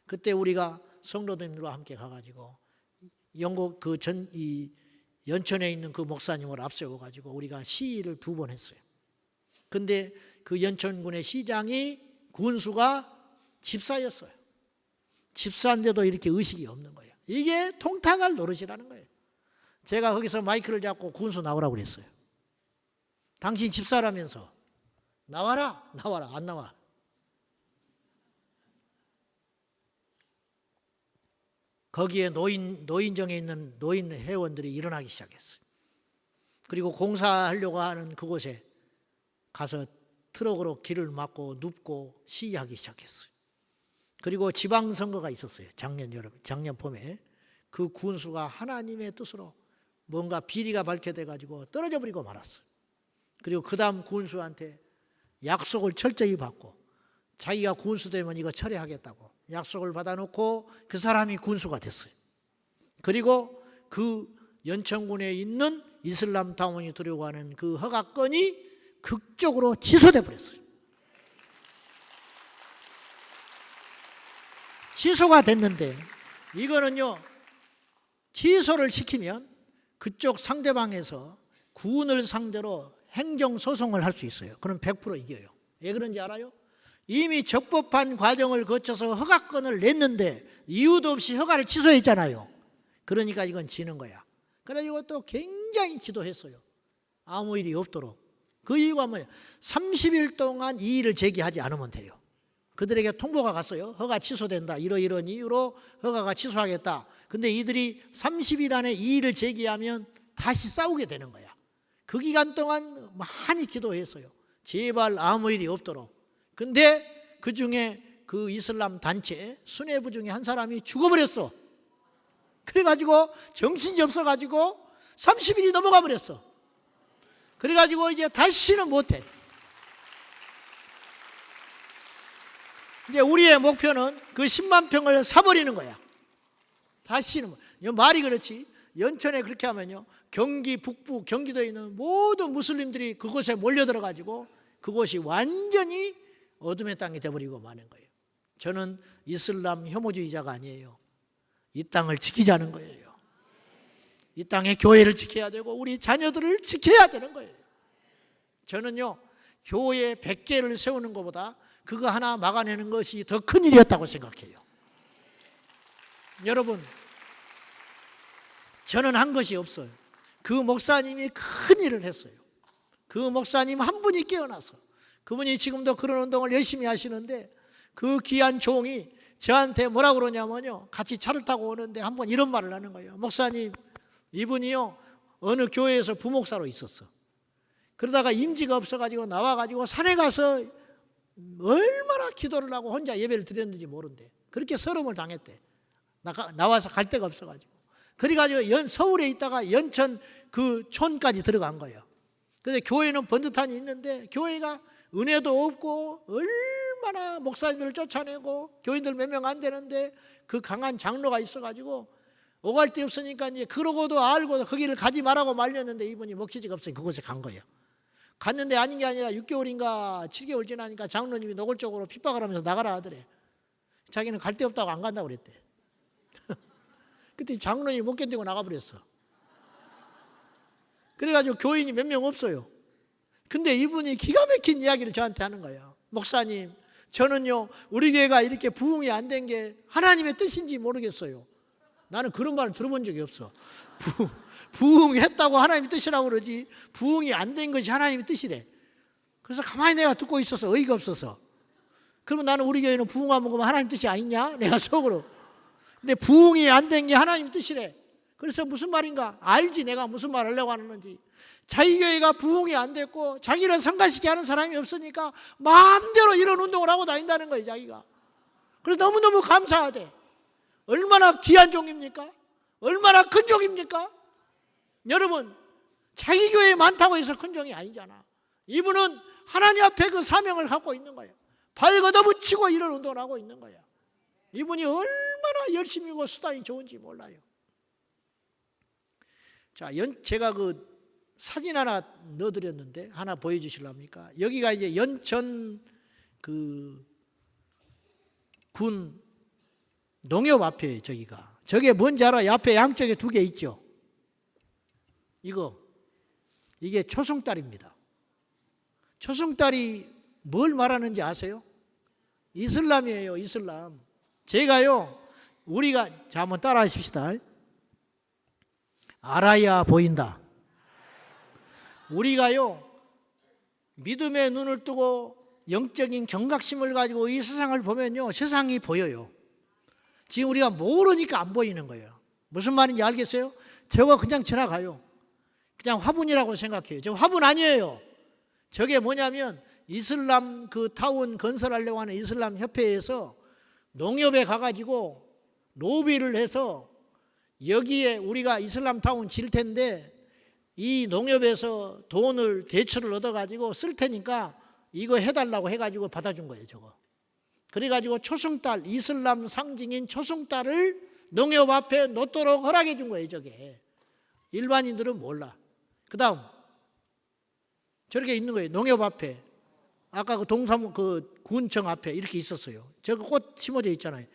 그때 우리가 성도님들과 함께 가가지고 영국 연천에 있는 그 목사님을 앞세워가지고 우리가 시위를 2번 했어요. 근데 그 연천군의 시장이 군수가 집사였어요. 집사인데도 이렇게 의식이 없는 거예요. 이게 통탄할 노릇이라는 거예요. 제가 거기서 마이크를 잡고 군수 나오라고 그랬어요. 당신 집사라면서 나와라. 안 나와. 거기에 노인정에 있는 노인 회원들이 일어나기 시작했어요. 그리고 공사하려고 하는 그곳에 가서 트럭으로 길을 막고 눕고 시위하기 시작했어요. 그리고 지방선거가 있었어요. 작년 봄에 그 군수가 하나님의 뜻으로 뭔가 비리가 밝혀져가지고 떨어져 버리고 말았어요. 그리고 그 다음 군수한테 약속을 철저히 받고 자기가 군수 되면 이거 처리하겠다고 약속을 받아놓고 그 사람이 군수가 됐어요. 그리고 그 연천군에 있는 이슬람 타운이 들어오고 하는 그 허가건이 극적으로 취소돼 버렸어요. 취소가 됐는데 이거는요 취소를 시키면 그쪽 상대방에서 군을 상대로 행정소송을 할 수 있어요. 그럼 100% 이겨요. 왜 그런지 알아요? 이미 적법한 과정을 거쳐서 허가건을 냈는데 이유도 없이 허가를 취소했잖아요. 그러니까 이건 지는 거야. 그래가지고 또 굉장히 기도했어요. 아무 일이 없도록. 그 이유가 뭐냐? 30일 동안 이의를 제기하지 않으면 돼요. 그들에게 통보가 갔어요. 허가 취소된다. 이런 이유로 허가가 취소하겠다. 근데 이들이 30일 안에 이의를 제기하면 다시 싸우게 되는 거야. 그 기간 동안 많이 기도했어요. 제발 아무 일이 없도록. 근데 그 중에 그 이슬람 단체 수뇌부 중에 한 사람이 죽어버렸어. 그래가지고 정신이 없어가지고 30일이 넘어가 버렸어. 그래가지고 이제 다시는 못해. 이제 우리의 목표는 그 10만 평을 사버리는 거야. 다시는. 말이 그렇지. 연천에 그렇게 하면요. 경기 북부, 경기도에 있는 모든 무슬림들이 그곳에 몰려들어가지고 그곳이 완전히 어둠의 땅이 되어버리고 마는 거예요. 저는 이슬람 혐오주의자가 아니에요. 이 땅을 지키자는 거예요. 이 땅의 교회를 지켜야 되고 우리 자녀들을 지켜야 되는 거예요. 저는요. 교회 100개를 세우는 것보다 그거 하나 막아내는 것이 더 큰 일이었다고 생각해요. 여러분, 저는 한 것이 없어요. 그 목사님이 큰 일을 했어요. 그 목사님 한 분이 깨어나서 그분이 지금도 그런 운동을 열심히 하시는데 그 귀한 종이 저한테 뭐라고 그러냐면요. 같이 차를 타고 오는데 한 번 이런 말을 하는 거예요. 목사님, 이분이요. 어느 교회에서 부목사로 있었어. 그러다가 임지가 없어가지고 나와가지고 산에 가서 얼마나 기도를 하고 혼자 예배를 드렸는지 모른대. 그렇게 서름을 당했대. 나와서 갈 데가 없어가지고. 그래가지고 서울에 있다가 연천 그 촌까지 들어간 거예요. 그래서 교회는 번듯하니 있는데 교회가 은혜도 없고 얼마나 목사님들을 쫓아내고 교인들 몇 명 안 되는데 그 강한 장로가 있어가지고 오갈 데 없으니까 이제 그러고도 알고도 거기를 가지 말라고 말렸는데 이분이 먹히지가 없으니 그곳에 간 거예요. 갔는데 아닌 게 아니라 6개월인가 7개월 지나니까 장로님이 노골적으로 핍박을 하면서 나가라 하더래. 자기는 갈 데 없다고 안 간다고 그랬대. 그때 장로님이 못 견디고 나가버렸어. 그래가지고 교인이 몇 명 없어요. 근데 이분이 기가 막힌 이야기를 저한테 하는 거예요. 목사님, 저는요 우리 교회가 이렇게 부흥이 안 된 게 하나님의 뜻인지 모르겠어요. 나는 그런 말을 들어본 적이 없어. 부흥했다고 하나님의 뜻이라고 그러지 부흥이 안 된 것이 하나님의 뜻이래. 그래서 가만히 내가 듣고 있어서 어이가 없어서, 그러면 나는 우리 교회는 부흥하면 하나님 뜻이 아니냐? 내가 속으로. 근데 부흥이 안 된 게 하나님 뜻이래. 그래서 무슨 말인가? 알지 내가 무슨 말 하려고 하는지. 자기 교회가 부흥이 안 됐고 자기를 성가시게 하는 사람이 없으니까 마음대로 이런 운동을 하고 다닌다는 거예요, 자기가. 그래서 너무너무 감사하대. 얼마나 귀한 종입니까? 얼마나 큰 종입니까? 여러분, 자기 교회에 많다고 해서 큰 종이 아니잖아. 이분은 하나님 앞에 그 사명을 갖고 있는 거예요. 발 걷어붙이고 이런 운동을 하고 있는 거야. 이분이 얼마나 열심히고 수단이 좋은지 몰라요. 자, 제가 그 사진 하나 넣어드렸는데 하나 보여주실랍니까? 여기가 이제 연천 그 군 농협 앞에 저기가. 저게 뭔지 알아요? 앞에 양쪽에 두 개 있죠? 이게 초승달입니다. 초승달이 뭘 말하는지 아세요? 이슬람이에요, 이슬람. 제가요, 우리가, 자, 한번 따라 하십시다. 알아야 보인다. 우리가요, 믿음의 눈을 뜨고 영적인 경각심을 가지고 이 세상을 보면요, 세상이 보여요. 지금 우리가 모르니까 안 보이는 거예요. 무슨 말인지 알겠어요? 저거 그냥 지나가요. 그냥 화분이라고 생각해요. 저 화분 아니에요. 저게 뭐냐면 이슬람 그 타운 건설하려고 하는 이슬람 협회에서 농협에 가가지고 로비를 해서 여기에 우리가 이슬람 타운 질 텐데 이 농협에서 돈을 대출을 얻어가지고 쓸 테니까 이거 해달라고 해가지고 받아준 거예요, 저거. 그래가지고 초승달, 이슬람 상징인 초승달을 농협 앞에 놓도록 허락해 준 거예요, 저게. 일반인들은 몰라. 그 다음, 저렇게 있는 거예요, 농협 앞에. 아까 그 동사무, 그 군청 앞에 이렇게 있었어요. 저거 꽃 심어져 있잖아요.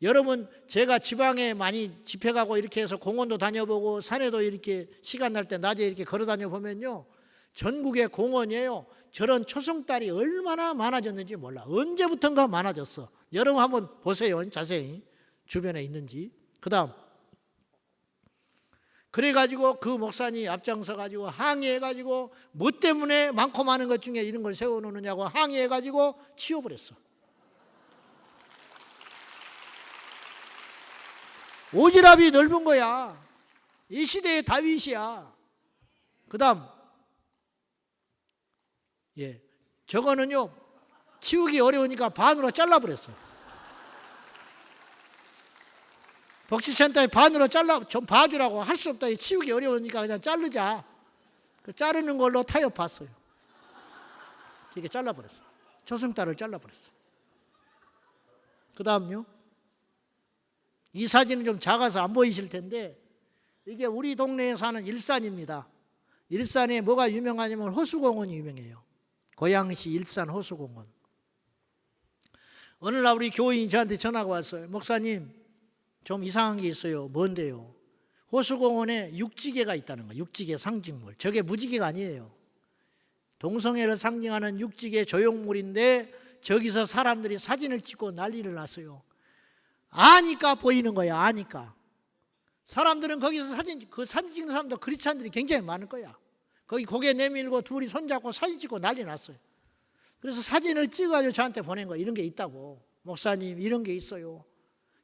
여러분, 제가 지방에 많이 집회 가고 이렇게 해서 공원도 다녀보고 산에도 이렇게 시간 날 때 낮에 이렇게 걸어 다녀보면요, 전국의 공원이에요. 저런 초승달이 얼마나 많아졌는지 몰라. 언제부턴가 많아졌어. 여러분 한번 보세요, 자세히 주변에 있는지. 그 다음, 그래가지고 그 목사님이 앞장서가지고 항의해가지고 뭐 때문에 많고 많은 것 중에 이런 걸 세워놓느냐고 항의해가지고 치워버렸어. 오지랖이 넓은 거야. 이 시대의 다윗이야. 그 다음, 저거는요, 치우기 어려우니까 반으로 잘라버렸어. 복지센터에 반으로 좀 봐주라고. 할 수 없다. 치우기 어려우니까 그냥 자르자. 그 자르는 걸로 타협했어요. 이렇게 잘라버렸어. 초승달을 잘라버렸어. 그 다음요. 이 사진은 좀 작아서 안 보이실 텐데 이게 우리 동네에 사는 일산입니다. 일산에 뭐가 유명하냐면 호수공원이 유명해요. 고양시 일산 호수공원. 어느 날 우리 교인이 저한테 전화가 왔어요. 목사님, 좀 이상한 게 있어요. 뭔데요? 호수공원에 육지개가 있다는 거예요. 육지개 상징물. 저게 무지개가 아니에요. 동성애를 상징하는 육지개 조형물인데 저기서 사람들이 사진을 찍고 난리를 났어요. 아니까 보이는 거야. 아니까. 사람들은 거기서 사진 찍는 사람도 크리스찬들이 굉장히 많을 거야. 거기 고개 내밀고 둘이 손잡고 사진 찍고 난리 났어요. 그래서 사진을 찍어가지고 저한테 보낸 거예요. 이런 게 있다고. 목사님, 이런 게 있어요.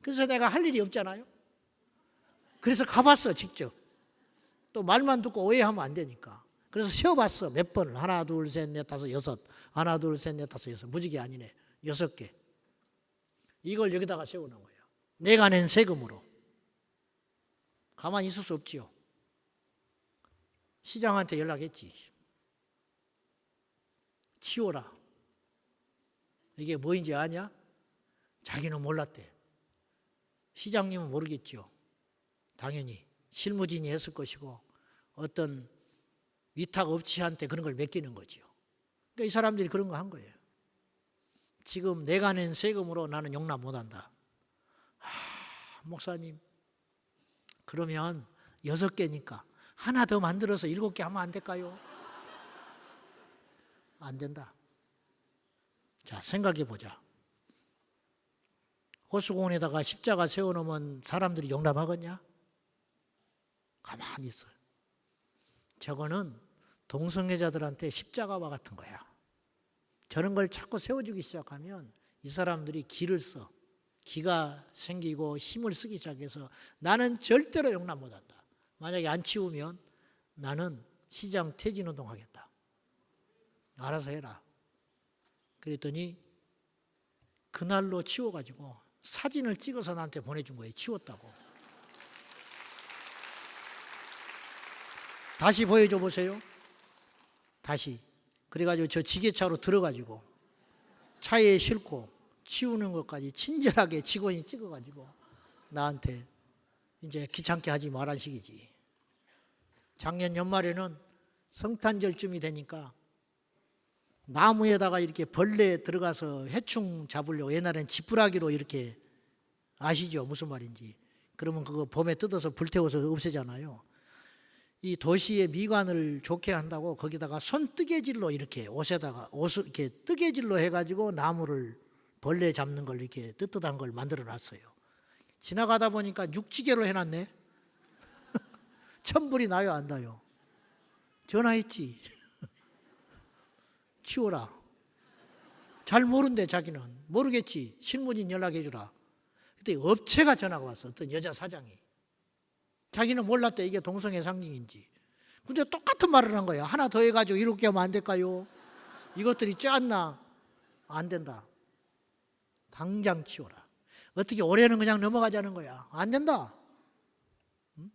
그래서 내가 할 일이 없잖아요. 그래서 가봤어, 직접. 또 말만 듣고 오해하면 안 되니까. 그래서 세어봤어, 몇 번을. 하나, 둘, 셋, 넷, 다섯, 여섯. 하나, 둘, 셋, 넷, 다섯, 여섯. 무지개 아니네. 6개. 이걸 여기다가 세우는 거예요. 내가 낸 세금으로. 가만히 있을 수 없지요. 시장한테 연락했지. 치워라. 이게 뭐인지 아냐? 자기는 몰랐대. 시장님은 모르겠지요. 당연히 실무진이 했을 것이고 어떤 위탁업체한테 그런 걸 맡기는 거지요. 그러니까 이 사람들이 그런 거 한 거예요. 지금 내가 낸 세금으로 나는 용납 못한다. 목사님, 그러면 6개니까 하나 더 만들어서 7개 하면 안 될까요? 안 된다. 자, 생각해 보자. 호수공원에다가 십자가 세워놓으면 사람들이 용납하겠냐? 가만히 있어요. 저거는 동성애자들한테 십자가와 같은 거야. 저런 걸 자꾸 세워주기 시작하면 이 사람들이 기를 써. 기가 생기고 힘을 쓰기 시작해서 나는 절대로 용납 못한다. 만약에 안 치우면 나는 시장 퇴진운동 하겠다. 알아서 해라. 그랬더니 그날로 치워가지고 사진을 찍어서 나한테 보내준 거예요. 치웠다고. 다시 보여줘 보세요. 다시. 그래가지고 저 지게차로 들어가지고 차에 싣고 치우는 것까지 친절하게 직원이 찍어가지고 나한테 이제 귀찮게 하지 말란 식이지. 작년 연말에는 성탄절쯤이 되니까 나무에다가 이렇게 벌레 들어가서 해충 잡으려고 옛날엔 지푸라기로 이렇게 아시죠? 무슨 말인지. 그러면 그거 봄에 뜯어서 불태워서 없애잖아요. 이 도시의 미관을 좋게 한다고 거기다가 손뜨개질로 이렇게 옷에다가 옷을 이렇게 뜨개질로 해가지고 나무를 벌레 잡는 걸 이렇게 뜨뜻한 걸 만들어 놨어요. 지나가다 보니까 육지개로 해놨네. 천불이 나요, 안 나요? 전화했지. 치워라. 잘 모른대, 자기는. 모르겠지. 실무진 연락해 주라. 그때 업체가 전화가 왔어. 어떤 여자 사장이. 자기는 몰랐대, 이게 동성애 상징인지. 근데 똑같은 말을 한 거야. 하나 더 해가지고 7개 하면 안 될까요? 이것들이 짰나? 안 된다. 당장 치워라. 어떻게 올해는 그냥 넘어가자는 거야. 안 된다. 응?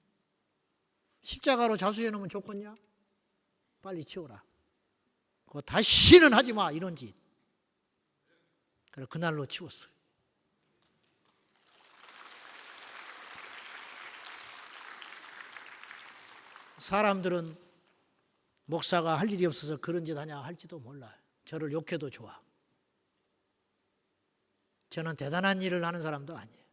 십자가로 자수해 놓으면 좋겠냐? 빨리 치워라. 그거 다시는 하지 마, 이런 짓. 그래서 그날로 치웠어요. 사람들은 목사가 할 일이 없어서 그런 짓 하냐 할지도 몰라요. 저를 욕해도 좋아. 저는 대단한 일을 하는 사람도 아니에요.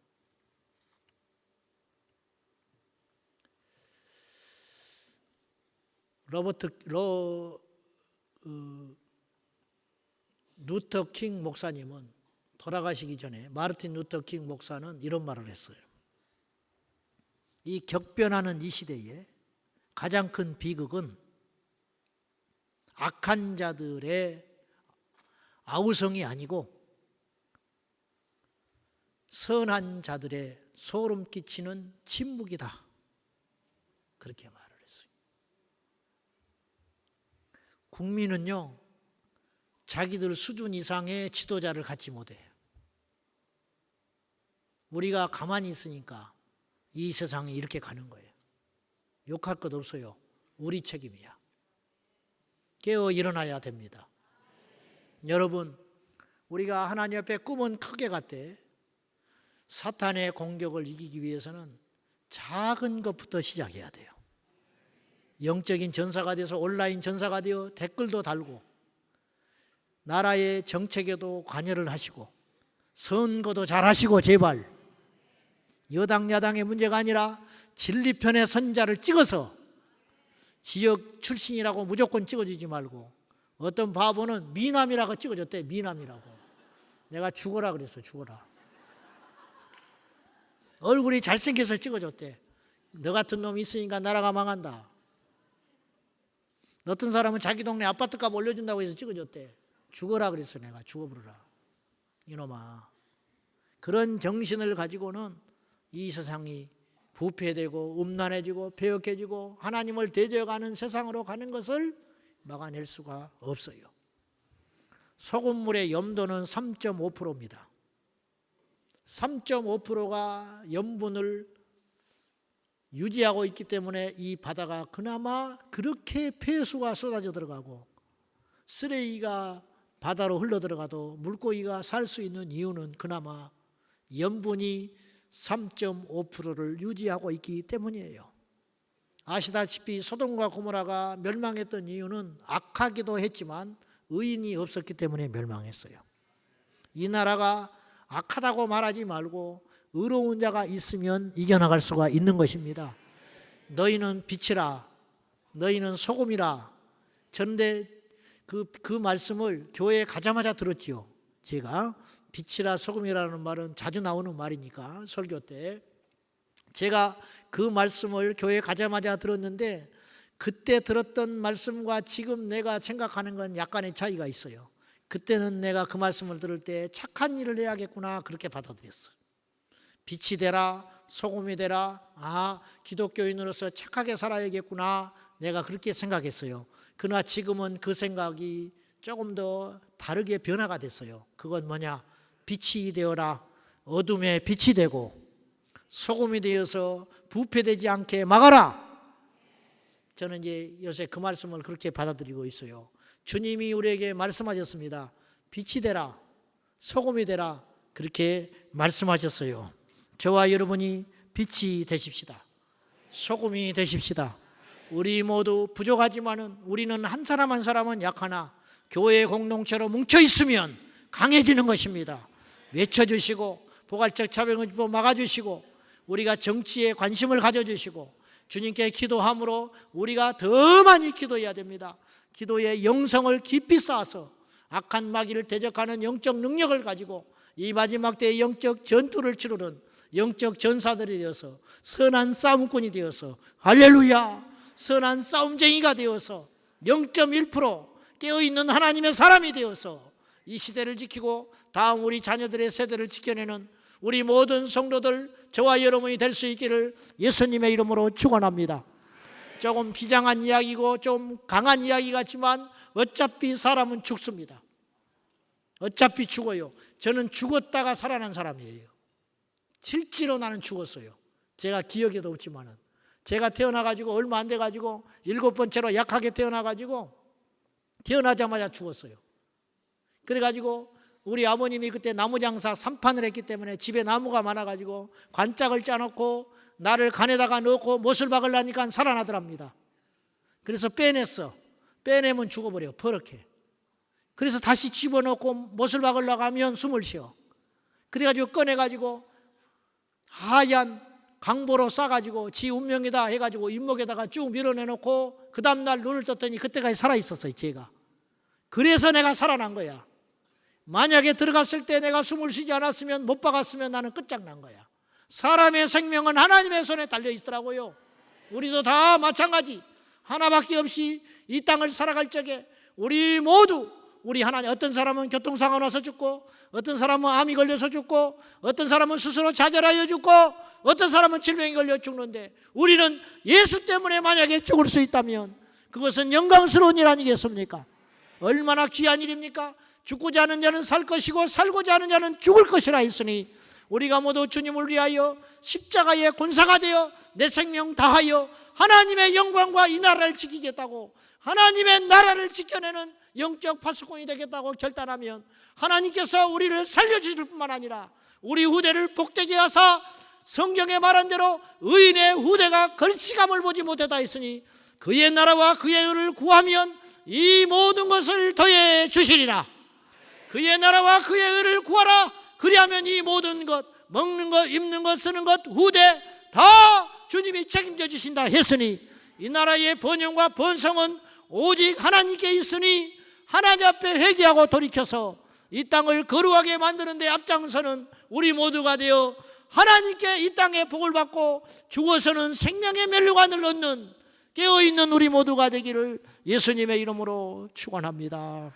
루터 킹 목사님은 돌아가시기 전에 마르틴 루터 킹 목사는 이런 말을 했어요. 이 격변하는 이 시대에 가장 큰 비극은 악한 자들의 아우성이 아니고 선한 자들의 소름 끼치는 침묵이다. 그렇게 말을 했어요. 국민은요, 자기들 수준 이상의 지도자를 갖지 못해요. 우리가 가만히 있으니까 이 세상이 이렇게 가는 거예요. 욕할 것 없어요. 우리 책임이야. 깨어 일어나야 됩니다. 여러분, 우리가 하나님 앞에 꿈은 크게 갔대. 사탄의 공격을 이기기 위해서는 작은 것부터 시작해야 돼요. 영적인 전사가 돼서 온라인 전사가 되어 댓글도 달고 나라의 정책에도 관여를 하시고 선거도 잘 하시고 제발 여당 야당의 문제가 아니라 진리편의 선자를 찍어서 지역 출신이라고 무조건 찍어주지 말고 어떤 바보는 미남이라고 찍어줬대. 미남이라고. 내가 죽어라 그랬어. 죽어라. 얼굴이 잘생겨서 찍어줬대. 너 같은 놈이 있으니까 나라가 망한다. 어떤 사람은 자기 동네 아파트값 올려준다고 해서 찍어줬대. 죽어라 그랬어. 내가 죽어버려라. 이놈아. 그런 정신을 가지고는 이 세상이 부패되고 음란해지고 배역해지고 하나님을 대적하는 세상으로 가는 것을 막아낼 수가 없어요. 소금물의 염도는 3.5%입니다. 3.5%가 염분을 유지하고 있기 때문에 이 바다가 그나마 그렇게 폐수가 쏟아져 들어가고 쓰레기가 바다로 흘러 들어가도 물고기가 살 수 있는 이유는 그나마 염분이 3.5%를 유지하고 있기 때문이에요. 아시다시피 소돔과 고모라가 멸망했던 이유는 악하기도 했지만 의인이 없었기 때문에 멸망했어요. 이 나라가 악하다고 말하지 말고 의로운 자가 있으면 이겨나갈 수가 있는 것입니다. 너희는 빛이라, 너희는 소금이라. 그런데 그 말씀을 교회에 가자마자 들었지요. 제가 빛이라 소금이라는 말은 자주 나오는 말이니까 설교 때 제가 그 말씀을 교회에 가자마자 들었는데 그때 들었던 말씀과 지금 내가 생각하는 건 약간의 차이가 있어요. 그때는 내가 그 말씀을 들을 때 착한 일을 해야겠구나 그렇게 받아들였어요. 빛이 되라, 소금이 되라, 기독교인으로서 착하게 살아야겠구나 내가 그렇게 생각했어요. 그러나 지금은 그 생각이 조금 더 다르게 변화가 됐어요. 그건 뭐냐? 빛이 되어라, 어둠에 빛이 되고 소금이 되어서 부패되지 않게 막아라. 저는 이제 요새 그 말씀을 그렇게 받아들이고 있어요. 주님이 우리에게 말씀하셨습니다. 빛이 되라, 소금이 되라 그렇게 말씀하셨어요. 저와 여러분이 빛이 되십시다. 소금이 되십시다. 우리 모두 부족하지만은 우리는 한 사람 한 사람은 약하나 교회 공동체로 뭉쳐 있으면 강해지는 것입니다. 외쳐주시고 포괄적 차별을 막아주시고 우리가 정치에 관심을 가져주시고 주님께 기도함으로 우리가 더 많이 기도해야 됩니다. 기도의 영성을 깊이 쌓아서 악한 마귀를 대적하는 영적 능력을 가지고 이 마지막 때의 영적 전투를 치르는 영적 전사들이 되어서 선한 싸움꾼이 되어서 할렐루야 선한 싸움쟁이가 되어서 0.1% 깨어있는 하나님의 사람이 되어서 이 시대를 지키고 다음 우리 자녀들의 세대를 지켜내는 우리 모든 성도들 저와 여러분이 될 수 있기를 예수님의 이름으로 축원합니다. 조금 비장한 이야기고 좀 강한 이야기 같지만 어차피 사람은 죽습니다. 어차피 죽어요. 저는 죽었다가 살아난 사람이에요. 실제로 나는 죽었어요. 제가 기억에도 없지만은 제가 태어나가지고 얼마 안 돼가지고 7번째로 약하게 태어나가지고 태어나자마자 죽었어요. 그래가지고 우리 아버님이 그때 나무장사 3판을 했기 때문에 집에 나무가 많아가지고 관짝을 짜놓고 나를 간에다가 넣고 못을 박으려니까 살아나더랍니다. 그래서 빼냈어. 빼내면 죽어버려 버럭해. 그래서 다시 집어넣고 못을 박으려고 하면 숨을 쉬어. 그래가지고 꺼내가지고 하얀 강보로 싸가지고 지 운명이다 해가지고 잇목에다가 쭉 밀어내놓고 그 다음날 눈을 떴더니 그때까지 살아있었어요. 제가. 그래서 내가 살아난 거야. 만약에 들어갔을 때 내가 숨을 쉬지 않았으면 못 박았으면 나는 끝장난 거야. 사람의 생명은 하나님의 손에 달려 있더라고요. 우리도 다 마찬가지. 하나밖에 없이 이 땅을 살아갈 적에 우리 모두 우리 하나님, 어떤 사람은 교통사고 나서 죽고 어떤 사람은 암이 걸려서 죽고 어떤 사람은 스스로 좌절하여 죽고 어떤 사람은 질병이 걸려 죽는데 우리는 예수 때문에 만약에 죽을 수 있다면 그것은 영광스러운 일 아니겠습니까? 얼마나 귀한 일입니까? 죽고자 하는 자는 살 것이고 살고자 하는 자는 죽을 것이라 했으니 우리가 모두 주님을 위하여 십자가의 군사가 되어 내 생명 다하여 하나님의 영광과 이 나라를 지키겠다고 하나님의 나라를 지켜내는 영적 파수꾼이 되겠다고 결단하면 하나님께서 우리를 살려주실 뿐만 아니라 우리 후대를 복되게 하사 성경에 말한 대로 의인의 후대가 걸시감을 보지 못하다 했으니 그의 나라와 그의 의를 구하면 이 모든 것을 더해 주시리라. 그의 나라와 그의 의를 구하라. 그리하면 이 모든 것, 먹는 것, 입는 것, 쓰는 것, 후대 다 주님이 책임져 주신다 했으니 이 나라의 번영과 번성은 오직 하나님께 있으니 하나님 앞에 회개하고 돌이켜서 이 땅을 거룩하게 만드는 데 앞장서는 우리 모두가 되어 하나님께 이 땅에 복을 받고 죽어서는 생명의 멸류관을 얻는 깨어있는 우리 모두가 되기를 예수님의 이름으로 축원합니다.